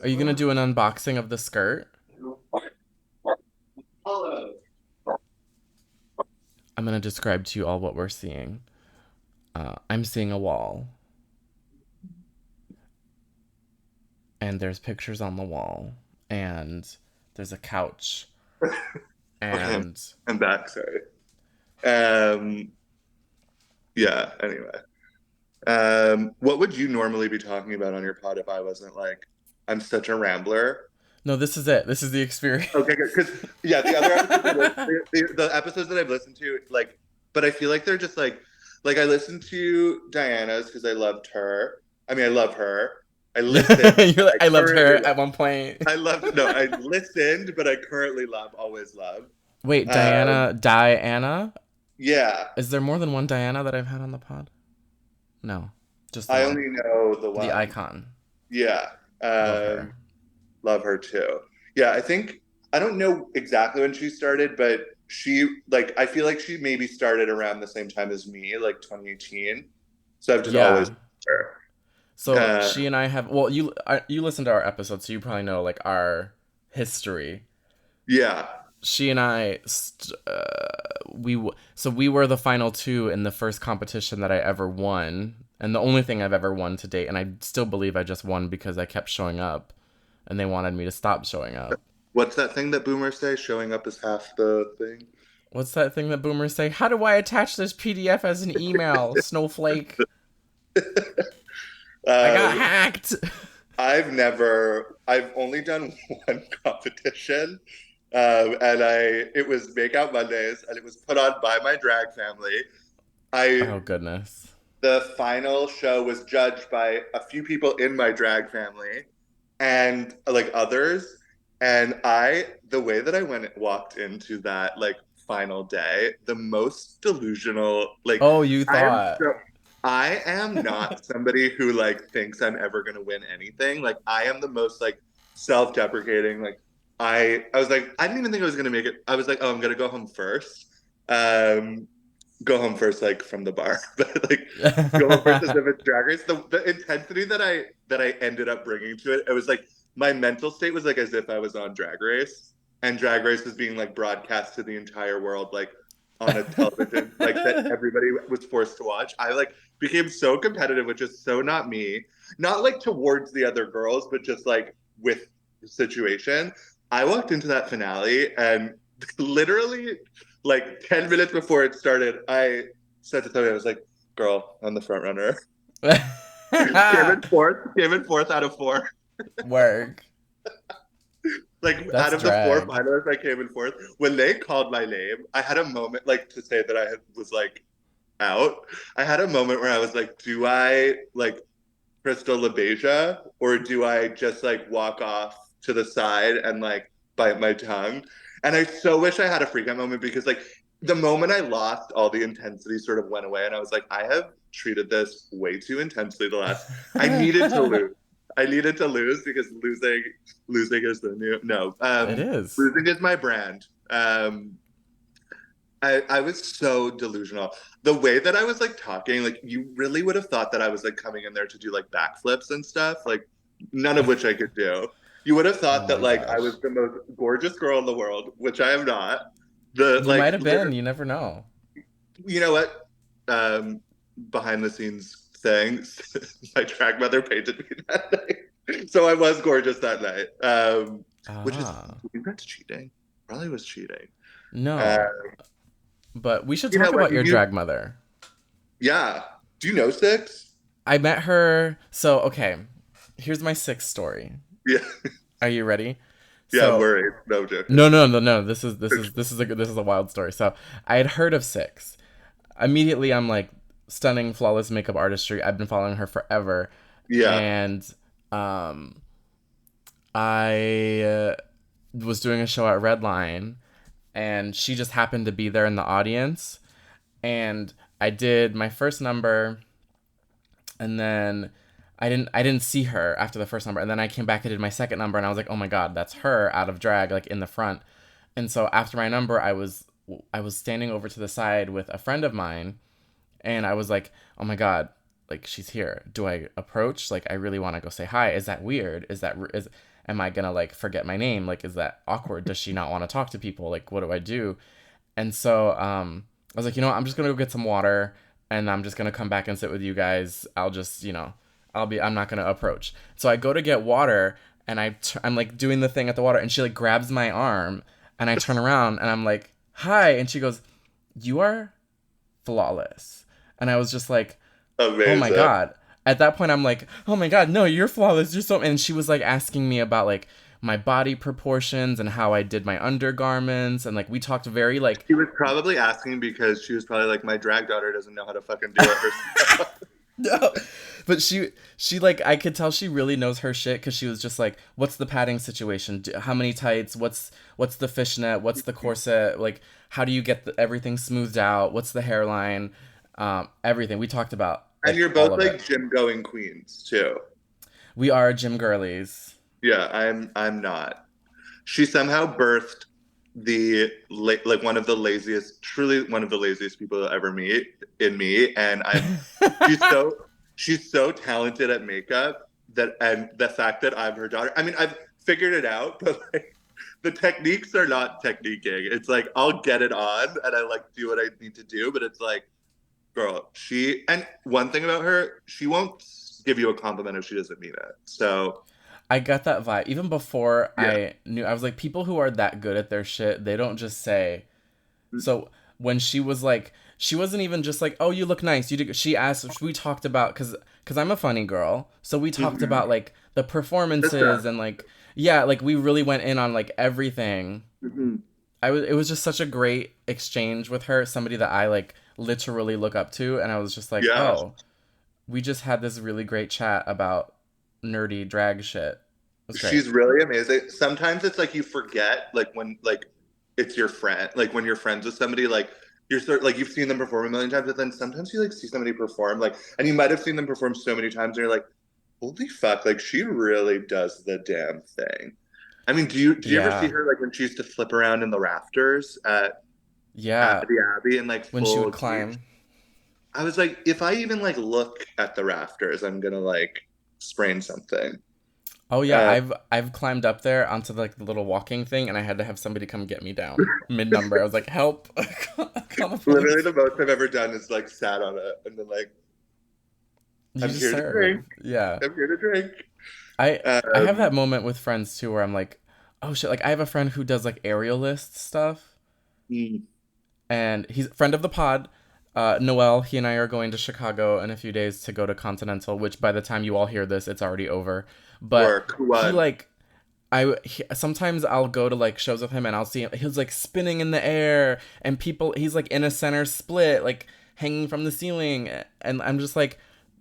Are you gonna do an unboxing of the skirt? Apollo. I'm gonna describe to you all what we're seeing. I'm seeing a wall, and there's pictures on the wall, and there's a couch, Okay, and I'm back, sorry. Um yeah, anyway. What would you normally be talking about on your pod if I wasn't like I'm such a rambler? no, this is it. This is the experience. Okay, good. Because yeah, the other episodes, the episodes that I've listened to, like, but I feel like they're just like I listened to Diana's because I loved her. I mean, I love her. I listened. You're like, I I loved her currently at love. one point. I loved. No, I listened, but I currently love. Always love. Wait, Um, Diana? yeah, Is there more than one Diana that I've had on the pod? No, just the I one. only know the The one. icon. Yeah, Love her. love her too. Yeah, I think I don't know exactly when she started, but she like I feel like she maybe started around the same time as me, like 2018. So I've just always Yeah. loved her. So she and I have. Well, you listened to our episode, so you probably know like our history. Yeah, She and I, so we were the final two in the first competition that I ever won, and the only thing I've ever won to date. And I still believe I just won because I kept showing up, and they wanted me to stop showing up. what's that thing that boomers say? Showing up is half the thing. What's that thing that boomers say? How do I attach this PDF as an email? Snowflake. I got Um, hacked. I've only done one competition, and it was Makeout Mondays, and it was put on by my drag family. I Oh goodness. The final show was judged by a few people in my drag family and like others. And the way that I walked into that like final day, the most delusional, like Oh, you I am thought. so, I am not somebody who like thinks I'm ever going to win anything. Like I am the most like self-deprecating. Like I was like, I didn't even think I was going to make it. I was like, oh, I'm going to go home first. Um, go home first, like from the bar, but like go home first as if it's Drag Race. The intensity that I ended up bringing to it, it was like my mental state was like as if I was on Drag Race, and Drag Race was being like broadcast to the entire world, like on a television, like that everybody was forced to watch. I like became so competitive, which is so not me. Not like towards the other girls, but just like with the situation. I walked into that finale and literally like 10 minutes before it started, I said to Tony, I was like, girl, I'm the front runner. Came in fourth out of four. Work. Like out That's of the four drag. finalists, I came in fourth. When they called my name, I had a moment like to say that was like out. I had a moment where I was like, do I like Crystal LaBeija or do I just like walk off to the side and like bite my tongue? And I so wish I had a freak out moment because like the moment I lost, all the intensity sort of went away, and I was like, I have treated this way too intensely the last. I needed to lose. I needed to lose because losing is the new no. It is. Losing is my brand. I was so delusional. The way that I was like talking, like you really would have thought that I was like coming in there to do like backflips and stuff, like none of which I could do. You would have Oh thought that my like I was gosh. the most gorgeous girl in the world, which I am not. The You might like have been. You never know. you know what? Behind the scenes things, my drag mother painted me that night. So I was gorgeous that night. Which is, Ah. maybe that's cheating. Probably was cheating. Uh, No. But we should you know talk what? about your drag mother. Yeah. Do you know Six? I met her. So, okay. Here's my sixth story. Yeah. Are you ready? Yeah, I'm So, worried. No I'm joking. no. This is a wild story. So, I had heard of Six. Immediately, I'm like, stunning, flawless makeup artistry. I've been following her forever, Yeah. and um, I was doing a show at Redline, and she just happened to be there in the audience, and I did my first number, and then I didn't see her after the first number, and then I came back and did my second number, and I was like, oh my god, that's her out of drag, like in the front. And so after my number, I was standing over to the side with a friend of mine, and I was like, oh my god, like she's here. Do I approach? Like I really want to go say hi. Is that weird? Is am I gonna like forget my name? Like is that awkward? Does she not want to talk to people? Like what do I do? And so I was like, I'm just gonna go get some water, and I'm just gonna come back and sit with you guys. I'll just, I'm not gonna approach. So I go to get water, and I'm like doing the thing at the water, and she like grabs my arm, and I turn around, and I'm like, hi, and she goes, you are flawless. And I was just like, oh my Amazing. god. At that point, I'm like, oh my god, no, you're flawless. You're so. And she was like asking me about like my body proportions and how I did my undergarments, and like we talked very like She was probably asking because she was probably like, my drag daughter doesn't know how to fucking do it herself. no, but she like I could tell she really knows her shit because she was just like, what's the padding situation? How many tights? What's the fishnet? What's the corset? Like, how do you get everything smoothed out? What's the hairline? Everything we talked about, And like you're all both of like it. gym going queens too. We are gym girlies. Yeah, I'm not. She somehow birthed like one of the laziest, truly one of the laziest people you'll ever meet in me, and she's so she's so talented at makeup that and the fact that I'm her daughter. I mean, I've figured it out, but like the techniques are not techniquing. It's like I'll get it on and I like do what I need to do, but it's like, girl, and one thing about her, she won't give you a compliment if she doesn't mean it. So I got that vibe even before yeah. I knew. I was like, people who are that good at their shit, they don't just say. So when she was like, she wasn't even just like, "Oh, you look nice." You did. She asked. We talked about because I'm a funny girl, so we talked Mm-hmm. about like the performances and like yeah, like we really went in on like everything. Mm-hmm. It was just such a great exchange with her, somebody that I like literally look up to, and I was just like, Yeah. oh, we just had this really great chat about nerdy drag shit. It was great. She's really amazing. Sometimes it's like you forget, like when like it's your friend, like when you're friends with somebody, like you're sort like you've seen them perform a million times, but then sometimes you like see somebody perform, like, and you might have seen them perform so many times, and you're like, holy fuck, like she really does the damn thing. I mean, did you ever see Yeah. her like when she used to flip around in the rafters at Yeah, the Abbey in like when she would full gear. climb. I was like, if I even like look at the rafters, I'm gonna like sprain something. Oh yeah, Uh, I've climbed up there onto like the little walking thing, and I had to have somebody come get me down mid number. I was like, "Help! Call the Literally, police." the most I've ever done is like sat on it and then like, You I'm just here to drink. serve. Yeah, I'm here to drink. I have that Um, moment with friends too, where I'm like, "Oh shit!" Like I have a friend who does like aerial list stuff, mm, and he's a friend of the pod. Noel, he and I are going to Chicago in a few days to go to Continental, which by the time you all hear this, it's already over. But work he one. like sometimes I'll go to like shows with him and I'll see him. He's like spinning in the air and people. He's like in a center split, like hanging from the ceiling, and I'm just like,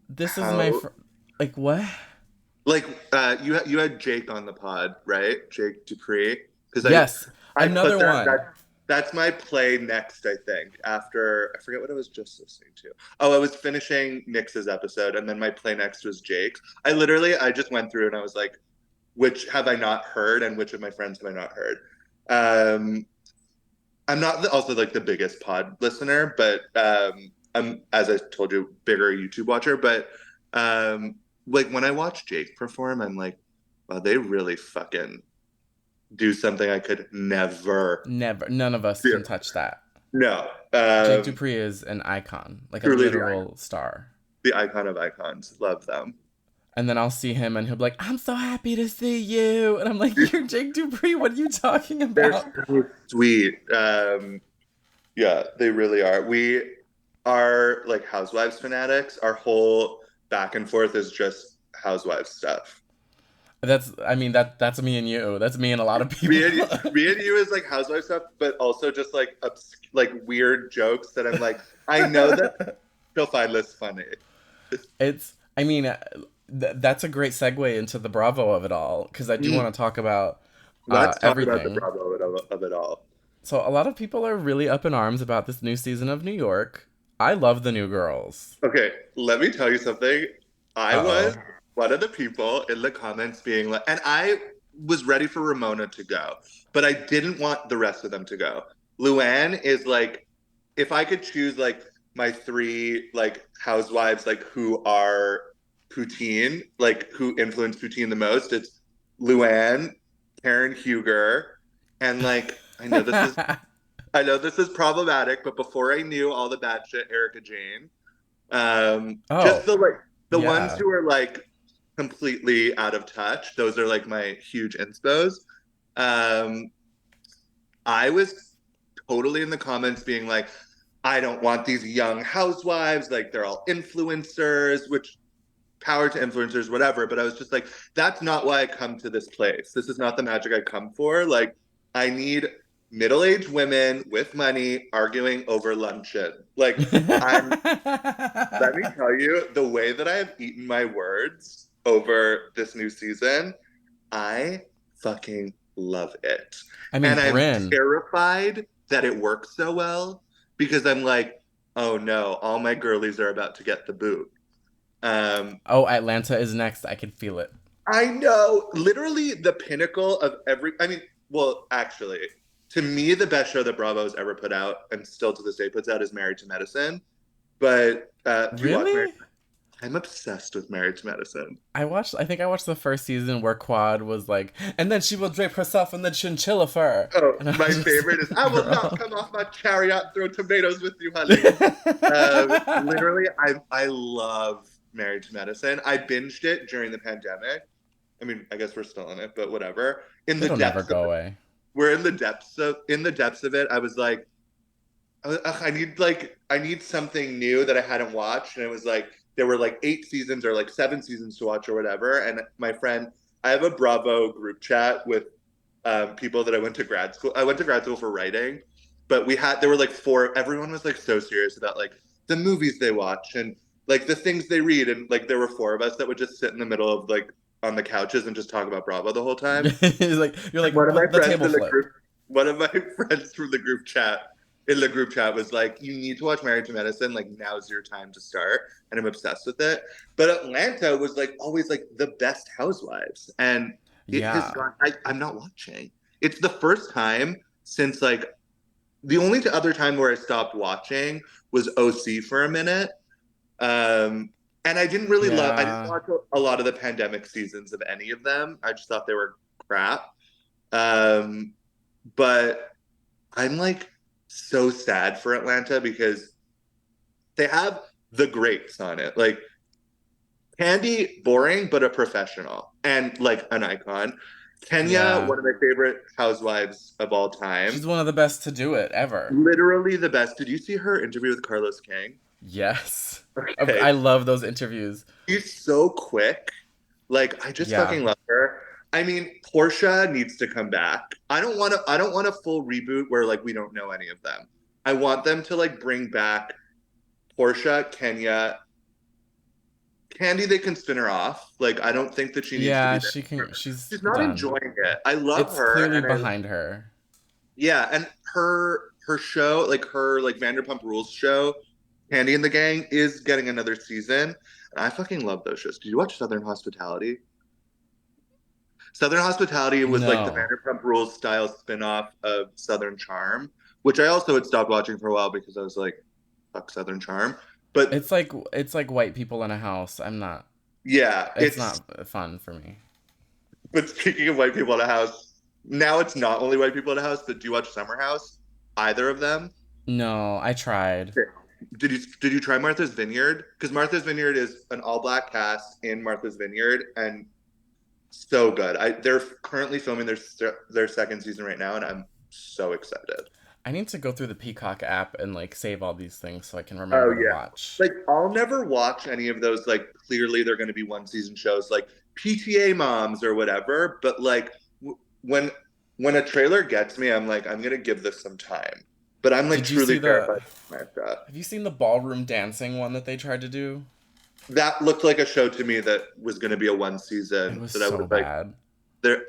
this is my How like what? like you had Jake on the pod, right? Jake Dupree, because Yes, I another put one. that's my play next. I think after I forget what I was just listening to. Oh, I was finishing Nix's episode, and then my play next was Jake's. I just went through and I was like, which have I not heard, and which of my friends have I not heard? Um, I'm not also like the biggest pod listener, but I'm, as I told you, bigger YouTube watcher. But um, like when I watch Jake perform, I'm like, wow, they really fucking do something I could never Never, none of us do. can touch that. No, Jake Dupree is an icon, like a truly literal star. the icon of icons. Love them. And then I'll see him and he'll be like, "I'm so happy to see you." And I'm like, "You're Jake Dupree. What are you talking They're about?" so sweet. Yeah, they really are. We are like Housewives fanatics. Our whole back and forth is just Housewives stuff. I mean, that's me and you. That's me and a lot of people. Me and you is like Housewives stuff, but also just like like weird jokes that I'm like, I know that she'll find this funny. I mean, that's a great segue into the Bravo of it all, because I do Mm, want to talk about let's talk about the everything. Bravo of it all. So a lot of people are really up in arms about this new season of New York. I love the new girls. Okay, let me tell you something. I Uh was oh. one of the people in the comments being like, and I was ready for Ramona to go, but I didn't want the rest of them to go. Luann is like, if I could choose like my three like housewives, like who are Poutine, like who influence Poutine the most, it's Luann, Karen Huger, and like I know this is problematic, but before I knew all the bad shit, Erica Jane. Just Oh, the ones yeah. who are like completely out of touch. Those are like my huge inspos. Um, I was totally in the comments being like, I don't want these young housewives. Like they're all influencers, which power to influencers, whatever. But I was just like, that's not why I come to this place. This is not the magic I come for. Like, I need middle-aged women with money arguing over luncheon. Like, I'm let me tell you, the way that I have eaten my words over this new season, I fucking love it. I mean, And I'm Bryn. terrified that it works so well because I'm like, oh no, all my girlies are about to get the boot. Um, Oh, Atlanta is next. I can feel it. I know, literally the pinnacle of every. I mean, well, actually, to me, the best show that Bravo's ever put out, and still to this day puts out, is Married to Medicine. But do you watch Married? Really? I'm obsessed with Married to Medicine. I think I watched the first season where Quad was like, and then she will drape herself in the chinchilla fur. Oh, And I my was just favorite is I like, will not girl. come off my chariot and throw tomatoes with you, honey. Literally, I love Married to Medicine. I binged it during the pandemic. I mean, I guess we're still in it, but whatever. In the It'll never depths of go it, away. we're in the depths of it. I was like, I need something new that I hadn't watched, and it was like there were like 8 seasons or like 7 seasons to watch or whatever. And my friend, I have a Bravo group chat with people that I went to grad school. I went to grad school for writing, but there were like four. Everyone was like so serious about like the movies they watch and like the things they read, and like there were four of us that would just sit in the middle of like on the couches and just talk about Bravo the whole time. You're like One of my the friends table in the flip. group, one of my friends from the group chat in the group chat was like, "You need to watch Married to Medicine. Like now's your time to start." And I'm obsessed with it. But Atlanta was like always like the best Housewives, and it has Yeah. gone. I'm not watching. It's the first time since like The only other time where I stopped watching was OC for a minute. Um, and I didn't Yeah. watch a lot of the pandemic seasons of any of them. I just thought they were crap. Um, but I'm like so sad for Atlanta because they have the greats on it. Like Candy, boring, but a professional and like an icon. Kenya, Yeah. one of my favorite housewives of all time. She's one of the best to do it ever. Literally the best. Did you see her interview with Carlos King? Yes. Okay. I love those interviews. She's so quick. Like, I just Yeah. fucking love her. I mean, Portia needs to come back. I don't want a full reboot where like we don't know any of them. I want them to like bring back Portia, Kenya, Candy. They can spin her off. Like, I don't think that she needs to Yeah, be there. she can she's She's not done. enjoying it. I love It's her, clearly and I behind her. yeah, and her show, like her like Vanderpump Rules show, Candy and the Gang is getting another season. And I fucking love those shows. Did you watch Southern Hospitality? Southern Hospitality was like the No. Vanderpump Rules style spin-off of Southern Charm, which I also had stopped watching for a while because I was like, fuck Southern Charm. But It's like white people in a house. yeah, It's not fun for me. but speaking of white people in a house, now it's not only white people in a house, but do you watch Summer House? Either of them? No, I tried. Did you try Martha's Vineyard? Because Martha's Vineyard is an all black cast in Martha's Vineyard and so good. They're currently filming their second season right now, and I'm so excited. I need to go through the Peacock app and like save all these things so I can Oh remember to yeah. watch. Like I'll never watch any of those like clearly they're going to be one season shows like PTA Moms or whatever, but like when a trailer gets me, I'm like I'm going to give this some time. But I'm like Did you truly see the terrified of Samantha. Have you seen the ballroom dancing one that they tried to do? That looked like a show to me that was going to be a one It season was that I so was like bad. there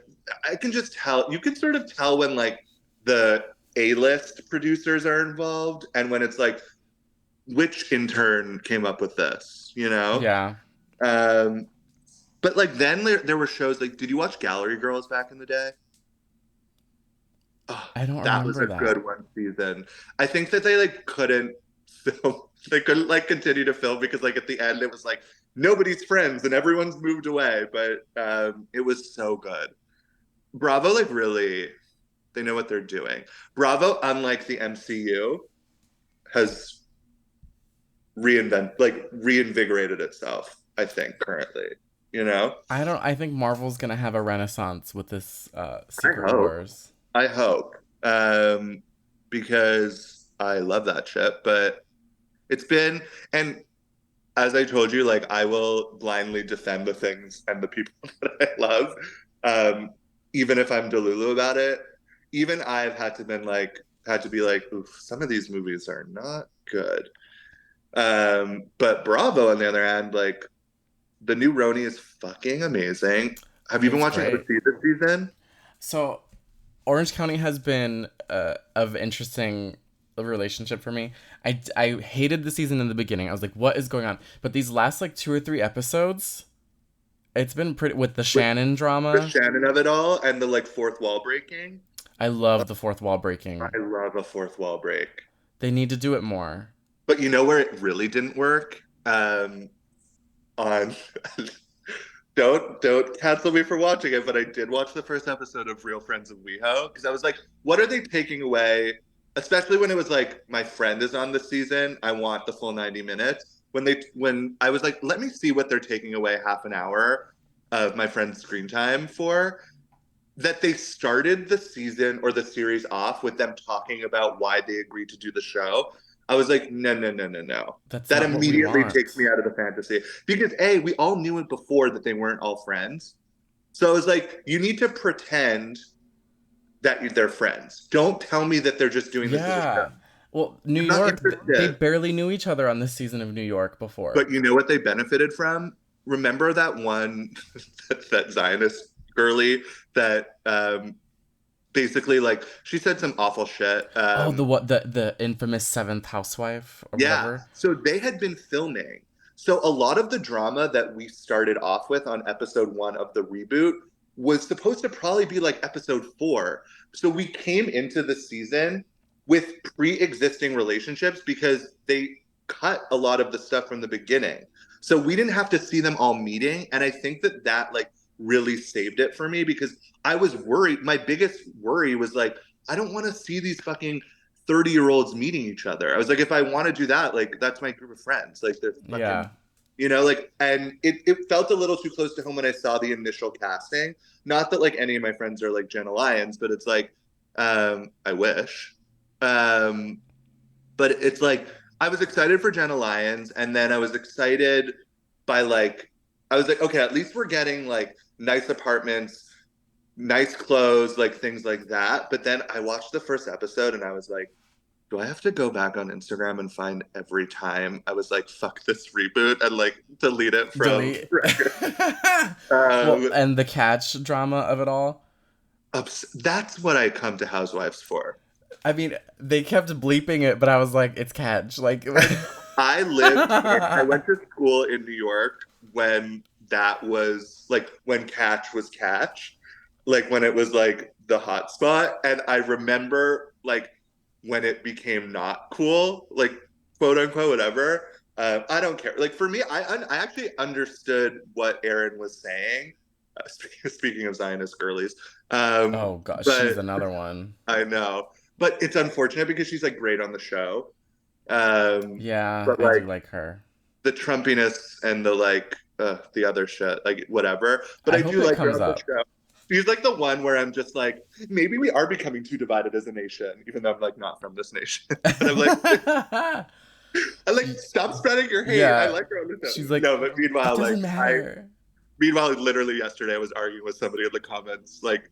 I can just tell you can sort of tell when like the A-list producers are involved and when it's like which intern came up with this, you know? Yeah. Um but like then there were shows like did you watch Gallery Girls back in the day? Oh, I don't that was remember a that. good one season. I think that they like couldn't film they couldn't like continue to film because like at the end it was like nobody's friends and everyone's moved away, but it was so good. Bravo, like really, they know what they're doing. Bravo, unlike the MCU, has reinvigorated itself. I think currently, you know. I think Marvel's gonna have a renaissance with this I Secret hope. Wars. I hope, because I love that shit. But it's been, and as I told you, like I will blindly defend the things and the people that I love, um, even if I'm delulu about it. Even I've had to be like, oof, some of these movies are not good. But Bravo, on the other hand, like the new Roni is fucking amazing. Have you been It's watching OC great. this season? So Orange County has been of interesting relationship for me. I hated the season in the beginning. I was like, what is going on? But these last like 2 or 3 episodes, it's been pretty with the With Shannon the drama. Shannon of it all and the like fourth wall breaking. I love the fourth wall breaking. I love a fourth wall break. They need to do it more. But you know where it really didn't work? On don't cancel me for watching it, but I did watch the first episode of Real Friends of WeHo because I was like, what are they taking away? Especially when it was like my friend is on the season, I want the full 90 minutes. When I was like, let me see what they're taking away half an hour of my friend's screen time for. That they started the season or the series off with them talking about why they agreed to do the show. I was like, no, no, no, no, no. That's That not what we immediately takes want. me out of the fantasy because A, we all knew it before that they weren't all friends. So I was like, you need to pretend that they're friends. Don't tell me that they're just doing this as a show. Yeah. Well, New I'm not York, they interested. barely knew each other on this season of New York before. But you know what they benefited from? Remember that one that Zionist girly that basically like she said some awful shit. Oh, the infamous Seventh Housewife or Yeah. whatever. So they had been filming. So a lot of the drama that we started off with on episode 1 of the reboot was supposed to probably be like episode 4. So we came into the season with pre-existing relationships because they cut a lot of the stuff from the beginning. So we didn't have to see them all meeting, and I think that that like really saved it for me because I was worried. My biggest worry was like I don't want to see these fucking 30-year-olds meeting each other. I was like, if I want to do that, like that's my group of friends. Like they're fucking, Yeah. like, and it felt a little too close to home when I saw the initial casting. Not that like any of my friends are like Jenna Lyons, but it's like, I wish. Um, but it's like I was excited for Jenna Lyons, and then I was excited by like I was like, okay, at least we're getting like nice apartments, nice clothes, like things like that. But then I watched the first episode and I was like, do I have to go back on Instagram and find every time I was like, fuck this reboot and like delete it from Delete. Well, um, and the catch drama of it all. that's what I come to Housewives for. I mean, they kept bleeping it, but I was like, it's catch. Like, I went to school in New York when that was like when Catch was Catch, like when it was like the hot spot. And I remember like when it became not cool, like quote unquote, whatever. I don't care. Like for me, I actually understood what Aaron was saying. Speaking of Zionist girlies, oh gosh, she's but another one. I know, but it's unfortunate because she's like great on the show. Yeah, But I do like like her. the Trumpiness and the like the other shit, like whatever. But I I hope do it like her comes on the up. show. She's like the one where I'm just like, maybe we are becoming too divided as a nation, even though I'm like not from this nation. But I'm like, I like She- stop spreading your hate. I yeah, like her on the show. she's like, No, but it meanwhile, doesn't like matter. literally yesterday I was arguing with somebody in the comments like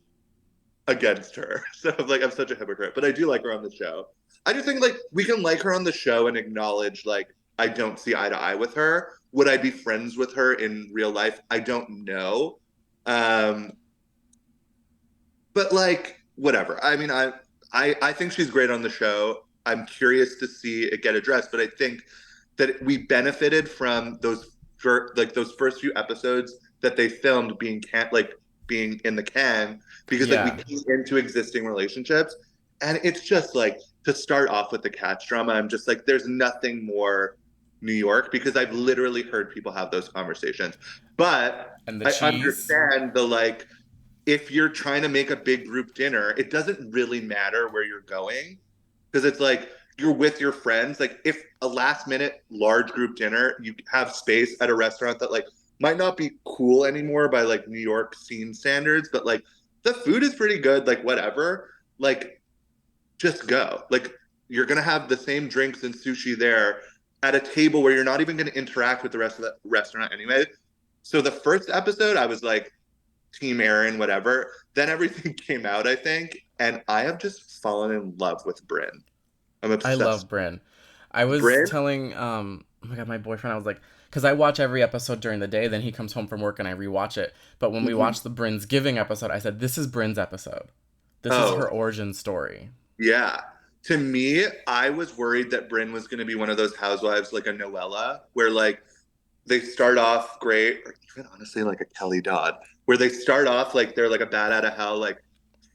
against her. So I'm like, I'm such a hypocrite. But I do like her on the show. I just think like we can like her on the show and acknowledge like I don't see eye to eye with her. Would I be friends with her in real life? I don't know. Um, but like whatever. I mean, I think she's great on the show. I'm curious to see it get addressed, but I think that we benefited from those first few episodes that they filmed being in the can because like we Yeah, came into existing relationships, and it's just like to start off with the catch drama. I'm just like, there's nothing more New York because I've literally heard people have those conversations, but and the I cheese. understand the like if you're trying to make a big group dinner, it doesn't really matter where you're going because it's like you're with your friends. Like if a last minute large group dinner, you have space at a restaurant that like might not be cool anymore by like New York scene standards, but like the food is pretty good, like whatever. Like just go. Like you're gonna have the same drinks and sushi there at a table where you're not even gonna interact with the rest of the restaurant anyway. So the first episode, I was like, Team Aaron, whatever. Then everything came out, I think, and I have just fallen in love with Bryn. I'm I obsessed. love Bryn. I was Bryn, telling oh my god, my boyfriend, I was like, because I watch every episode during the day, then he comes home from work and I rewatch it. But when we mhm. watched the Bryn's Giving episode, I said, this is Bryn's episode. This is Oh her origin story. yeah. To me, I was worried that Bryn was going to be one of those housewives like a Noella, where like they start off great, or even honestly like a Kelly Dodd, where they start off like they're like a bat out of hell, like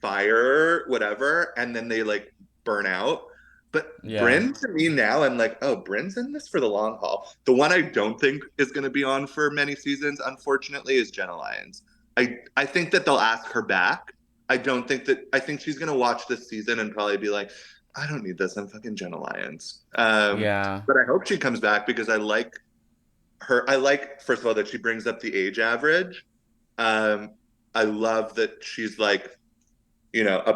fire, whatever, and then they like burn out. But Yeah. Bryn to me now, I'm like, oh, Bryn's in this for the long haul. The one I don't think is going to be on for many seasons, unfortunately, is Jenna Lyons. I think that they'll ask her back. I don't think that. I think she's going to watch this season and probably be like, I don't need this. I'm fucking Jenna Lyons. Yeah. But I hope she comes back because I like her. I like, first of all, that she brings up the age average. Um, I love that she's like, a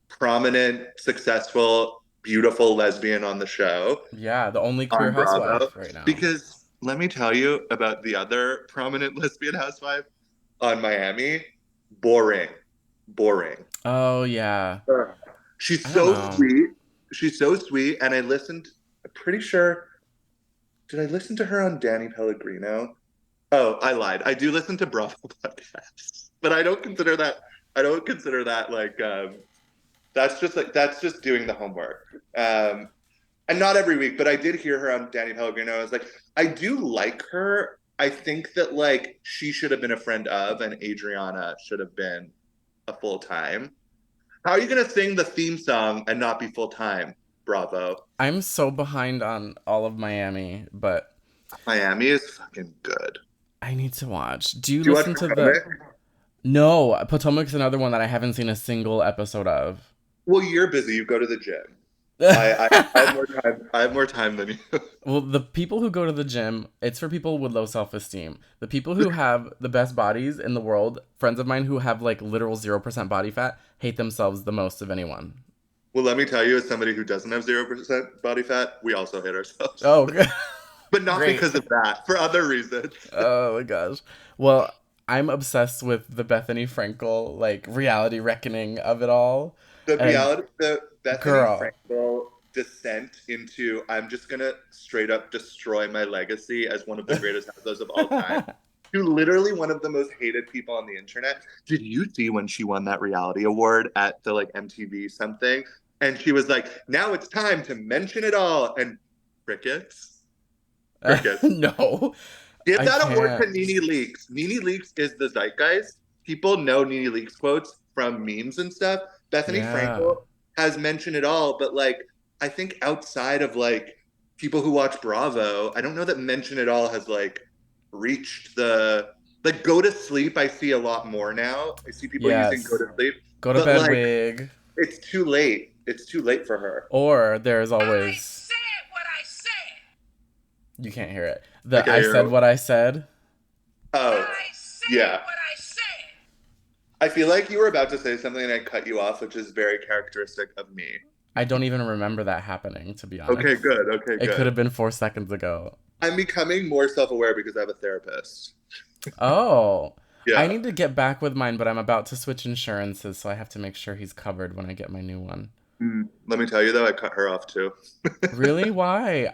prominent, successful, beautiful lesbian on the show Yeah. The only queer on Bravo. housewife right now. Because let me tell you about the other prominent lesbian housewife on Miami. Boring. Boring. Oh, yeah. Ugh. She's I don't so know. sweet. She's so sweet. And I listened, I'm pretty sure, did I listen to her on Danny Pellegrino? Oh, I lied. I do listen to Bravo podcasts, but I don't consider that like, that's just doing the homework. And not every week, but I did hear her on Danny Pellegrino. I was like, I do like her. I think that like she should have been a friend of, and Adriana should have been a full time. How are you gonna sing the theme song and not be full time? Bravo. I'm so behind on all of Miami, but Miami is fucking good. I need to watch. Do you Do you watch listen to the? Potomac? No, Potomac's another one that I haven't seen a single episode of. Well, you're busy. You go to the gym. I have more time. I have more time than you. Well, the people who go to the gym, it's for people with low self-esteem. The people who have the best bodies in the world, friends of mine who have like literal 0% body fat, hate themselves the most of anyone. Well, let me tell you, as somebody who doesn't have 0% body fat, we also hate ourselves. Oh, But not great. because of that, for other reasons. Oh my gosh. Well, I'm obsessed with the Bethany Frankel like reality reckoning of it all. The And reality, the Bethany girl, Frankel descent into I'm just gonna straight up destroy my legacy as one of the greatest housewives of all time. To literally one of the most hated people on the internet. Did you see when she won that reality award at the like MTV something? And she was like, "Now it's time to mention it all." And crickets, crickets. no, Give I that award to can't. Nene Leakes. Nene Leakes is the zeitgeist. People know Nene Leakes quotes from memes and stuff. Bethany Yeah. Frankel has mentioned it all, but like I think outside of like people who watch Bravo, I don't know that mention it all has like reached the like go to sleep. I see a lot more now. I see people using go Yes. to sleep, Go to but bed, like wig. it's too late. It's too late for her. Or there's I always said what I said. you can't hear it. I The can't I hear said her. what I said. Oh, I said yeah. what I said. I feel like you were about to say something and I cut you off, which is very characteristic of me. I don't even remember that happening, to be Okay, honest. good. Okay, It could good. have been 4 seconds ago. I'm becoming more self-aware because I have a therapist. Oh. I Yeah. need to get back with mine, but I'm about to switch insurances, so I have to make sure he's covered when I get my new one. Let me tell you though, I cut her off too. Really? Why?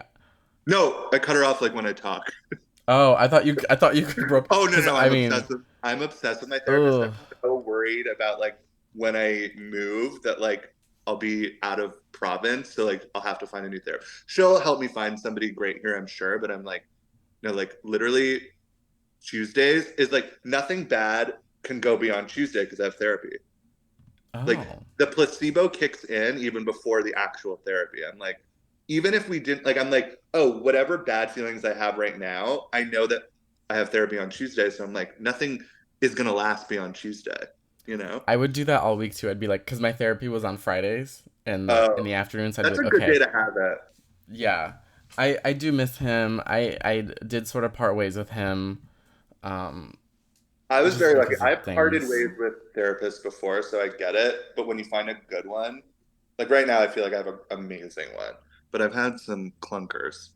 No, I cut her off like when I talk. Oh, I thought you broke Oh no, because no, I mean, I'm obsessed with my therapist. I'm ugh. so worried about like when I move that like I'll be out of province, so like I'll have to find a new therapist. She'll help me find somebody great here, I'm sure, but I'm like, no, like literally Tuesdays is like nothing bad can go beyond Tuesday because I have therapy. Like Oh. the placebo kicks in even before the actual therapy. I'm like, even if we didn't like, I'm like, oh, whatever bad feelings I have right now, I know that I have therapy on Tuesday, so I'm like, nothing is gonna last beyond Tuesday, you know? I would do that all week too. I'd be like, because my therapy was on Fridays in the Oh, afternoons. I'd be that's like, a good day okay, to have it. yeah, I do miss him. I did sort of part ways with him, um, I was just very lucky. because of I've parted things. ways with therapists before, so I get it. But when you find a good one, like right now, I feel like I have an amazing one. But I've had some clunkers.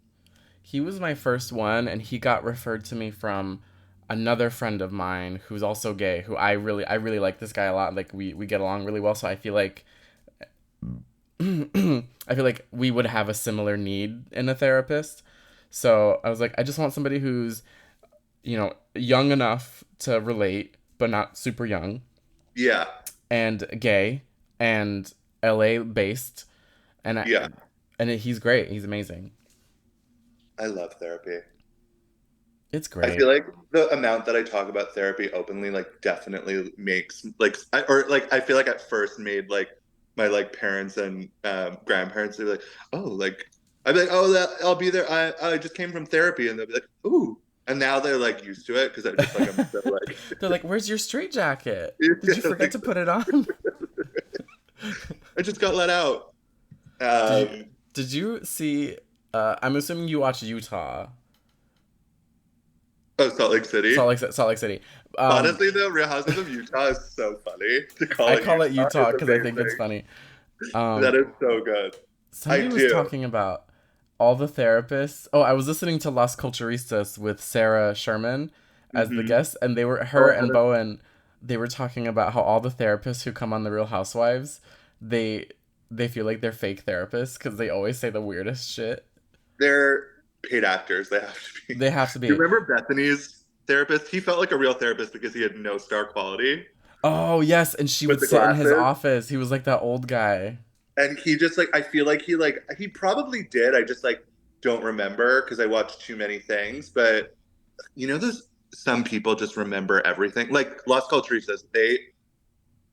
He was my first one, and he got referred to me from another friend of mine who's also gay. Who I really like this guy a lot. Like we get along really well. So I feel like I feel like we would have a similar need in a therapist. So I was like, I just want somebody who's young enough to relate, but not super young, Yeah, and gay, and LA based, and yeah. he's great. He's amazing. I love therapy. It's I feel great. like the amount that I talk about therapy openly, like, definitely makes like, or like, I feel like at first made like my like parents and grandparents. They're like, oh, like I'd be like, oh, I'll be there. I just came from therapy, and they'll be like, ooh, and now they're like used to it because I just like I'm so like, They're like, "Where's your straight jacket? Did you forget like to put it on?" I just got let out. did you Um, did you see? I'm assuming you watch Utah, oh, Salt Lake City. Salt Lake City. Um, Honestly, though, Real Housewives of Utah is so funny. To call I it call it Utah Utah is because I think it's amazing. funny. That Um, is so good. I Somebody was do. talking about all the therapists. Oh, I was listening to Las Culturistas with Sarah Sherman as the Hmm. guest, and her Oh, I and haven't. Bowen, they were talking about how all the therapists who come on the Real Housewives, they they feel like they're fake therapists because they always say the weirdest shit. They're paid actors. They have to be. They have to You be. remember Bethany's therapist? He felt like a real therapist because he had no star quality Oh yes, and she with would the sit in his glasses. office. He was like that old guy. And he just like I feel like he probably did. I just like don't remember because I watched too many things. But you know, there's some people just remember everything. Like Las Culturistas, they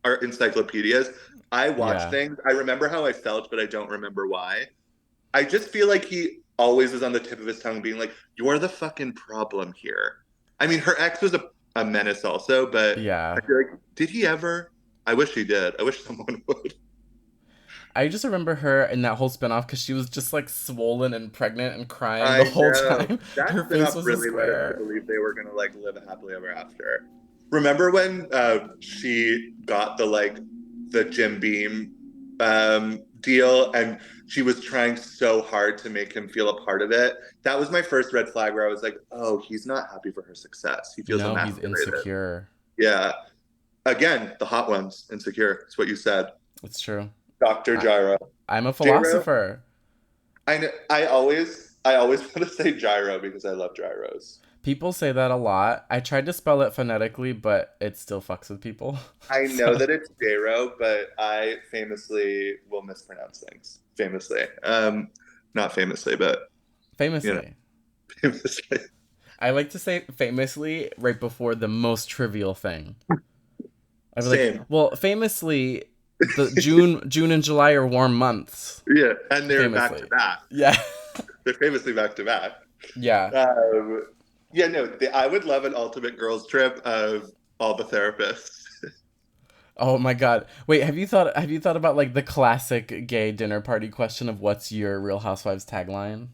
are encyclopedias. I watch Yeah. things. I remember how I felt, but I don't remember why. I just feel like he always is on the tip of his tongue being like, you're the fucking problem here. I mean, her ex was a menace also, but I Yeah. feel like, did he ever? I wish he did. I wish someone would. I just remember her in that whole spinoff because she was just like swollen and pregnant and crying the I whole know. time. That Her face spin-off was a really led us to square. believe they were gonna like live a happily ever after. Remember when she got the Jim Beam deal and she was trying so hard to make him feel a part of it? That was my first red flag where I was like, oh, he's not happy for her success. He feels No, he's emasculated. insecure. Yeah. Again, the hot ones, insecure. It's what you said. It's true. Dr. I, Gyro. I'm a Gyro. philosopher. I always want to say gyro because I love gyros. People say that a lot. I tried to spell it phonetically, but it still fucks with people. I know So, that it's gyro, but I famously will mispronounce things. Famously. Not famously, but you know, famously. famously. I like to say famously right before the most trivial thing. I'd be like, Same. well, famously, the June and July are warm months. Yeah, and they're back to Famously. back. Yeah. They're famously back to back. Yeah. Um, yeah, no, I would love an ultimate girls trip of all the therapists. Oh my god. Wait, have you thought about like the classic gay dinner party question of what's your Real Housewives tagline?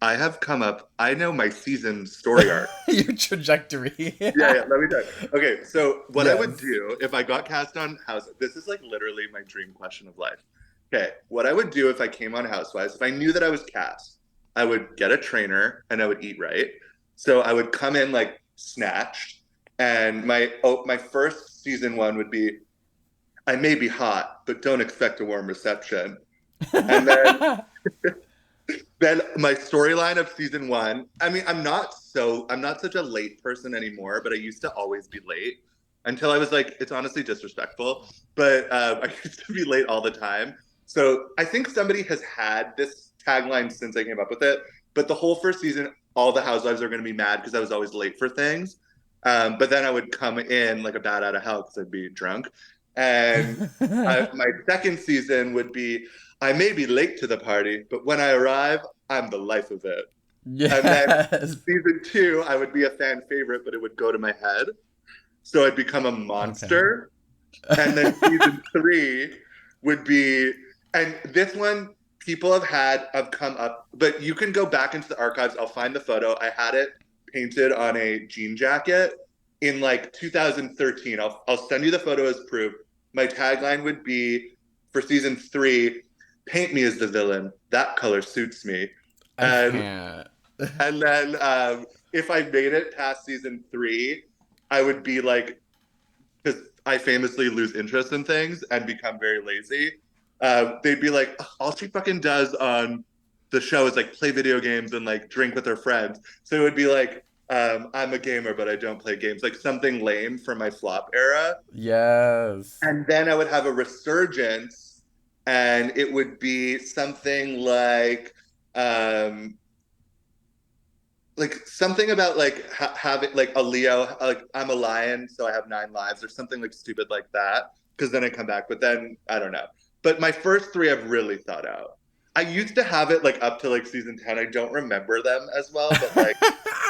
I have come up. I know my season story arc. Your trajectory. Yeah, let me tell you. Okay, so what I would Yes. do if I got cast on House, this is like literally my dream question of life. Okay, what I would do if I came on Housewives, if I knew that I was cast, I would get a trainer and I would eat right. So I would come in like snatched, and my first season one would be, I may be hot, but don't expect a warm reception. And then my storyline of season one, I mean, I'm not such a late person anymore, but I used to always be late until I was like, it's honestly disrespectful, but I used to be late all the time. So I think somebody has had this tagline since I came up with it, but the whole first season, all the housewives are going to be mad because I was always late for things. But then I would come in like a bat out of hell because I'd be drunk. And my second season would be, I may be late to the party, but when I arrive, I'm the life of it. And then Yes. season two, I would be a fan favorite, but it would go to my head. So I'd become a Okay. monster. And then season three would be, and this one, people have come up, but you can go back into the archives. I'll find the photo. I had it painted on a jean jacket in like 2013. I'll send you the photo as proof. My tagline would be for season three, paint me as the villain. That color suits me. I And can't. and then if I made it past season three, I would be like, because I famously lose interest in things and become very lazy. They'd be like, all she fucking does on the show is like play video games and like drink with her friends. So it would be like, I'm a gamer, but I don't play games, like something lame from my flop era. Yes. And then I would have a resurgence, and it would be something um, like something about like having like a Leo, like I'm a lion, so I have 9 lives, or something like stupid like that. Because then I come back, but then I don't know. But my first three I've really thought out. I used to have it like up to like season 10. I don't remember them as well, but like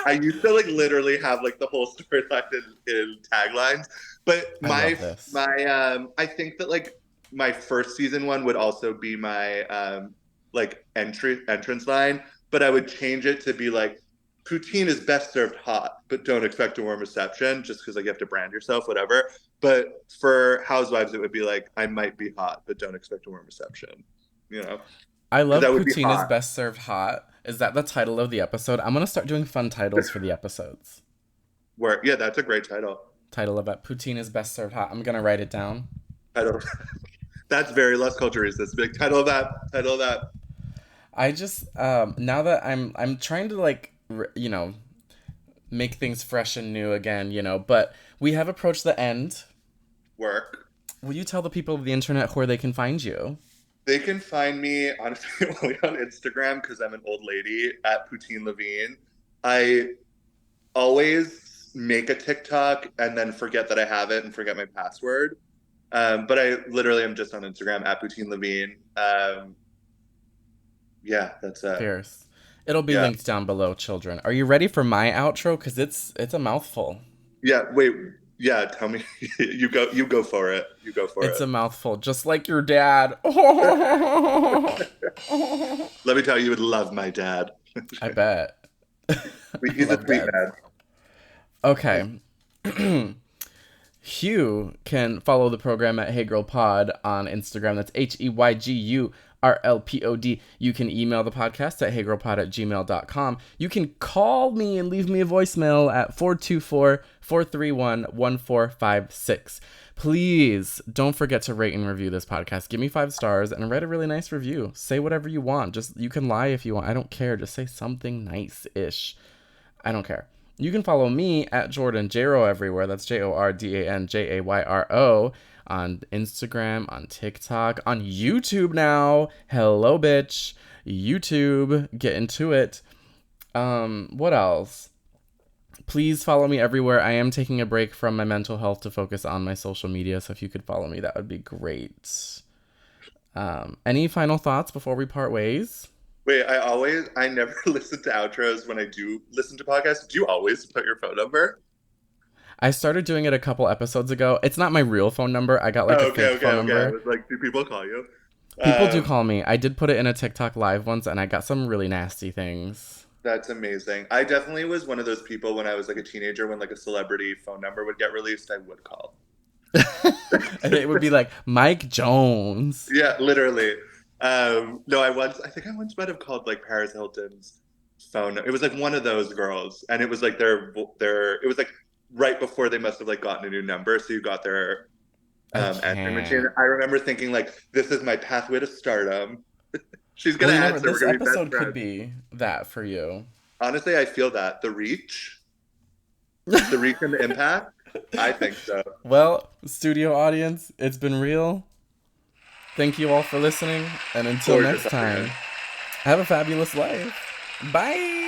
I used to like literally have like the whole storyline in taglines. But I love this. I think that like my first season one would also be my like entrance line, but I would change it to be like poutine is best served hot, but don't expect a warm reception just because like you have to brand yourself, whatever. But for Housewives, it would be like I might be hot, but don't expect a warm reception. You know, I because love I would be Poutine is hot. best served hot. Is that the title of the episode? I'm gonna start doing fun titles for the episodes. Where yeah, that's a great title. Title of it. Poutine is best served hot. I'm gonna write it down. Title. That's very less culture resist. Big title of that. Title of that. I just now that I'm trying to like make things fresh and new again, but we have approached the end. Work. Will you tell the people of the internet where they can find you? They can find me honestly only on Instagram because I'm an old lady at Poutine Levine. I always make a TikTok and then forget that I have it and forget my password. But I literally am just on Instagram at Poutine Levine. Yeah, that's it. Fierce. It'll be Yeah. linked down below, children. Are you ready for my outro? Because it's a mouthful. Yeah, wait. Yeah, tell me. You go for it. You go for It's it. a mouthful, just like your dad. Let me tell you, you would love my dad. I bet. He's a Love sweet dads. man. Okay. Hugh can follow the program at Hey Girl Pod on Instagram. That's HEYGURLPOD. You can email the podcast at heygirlpod@gmail.com. You can call me and leave me a voicemail at 424-431-1456. Please don't forget to rate and review this podcast. Give me 5 stars and write a really nice review. Say whatever you want. Just you can lie if you want. I don't care. Just say something nice-ish. I don't care. You can follow me at Jordan Jayro everywhere. That's JordanJayro on Instagram, on TikTok, on YouTube now. Hello, bitch. YouTube. Get into it. What else? Please follow me everywhere. I am taking a break from my mental health to focus on my social media. So if you could follow me, that would be great. Any final thoughts before we part ways? Wait, I never listen to outros when I do listen to podcasts. Do you always put your phone number? I started doing it a couple episodes ago. It's not my real phone number. I got like Oh, a fake phone I number. was like, do people call you? People do call me. I did put it in a TikTok live once and I got some really nasty things. That's amazing. I definitely was one of those people when I was like a teenager when like a celebrity phone number would get released, I would call. And it would be like Mike Jones. Yeah, literally. No, I think I once might have called like Paris Hilton's phone. It was like one of those girls, and it was like it was like right before they must have like gotten a new number, so you got their answering machine. I remember thinking like, this is my pathway to stardom. She's Well, gonna you never, answer. We're this gonna be best episode could friends. be that for you. Honestly, I feel that the reach and the impact. I think so. Well, studio audience, it's been real. Thank you all for listening. And until Gorgeous next time, audience. have a fabulous life. Bye.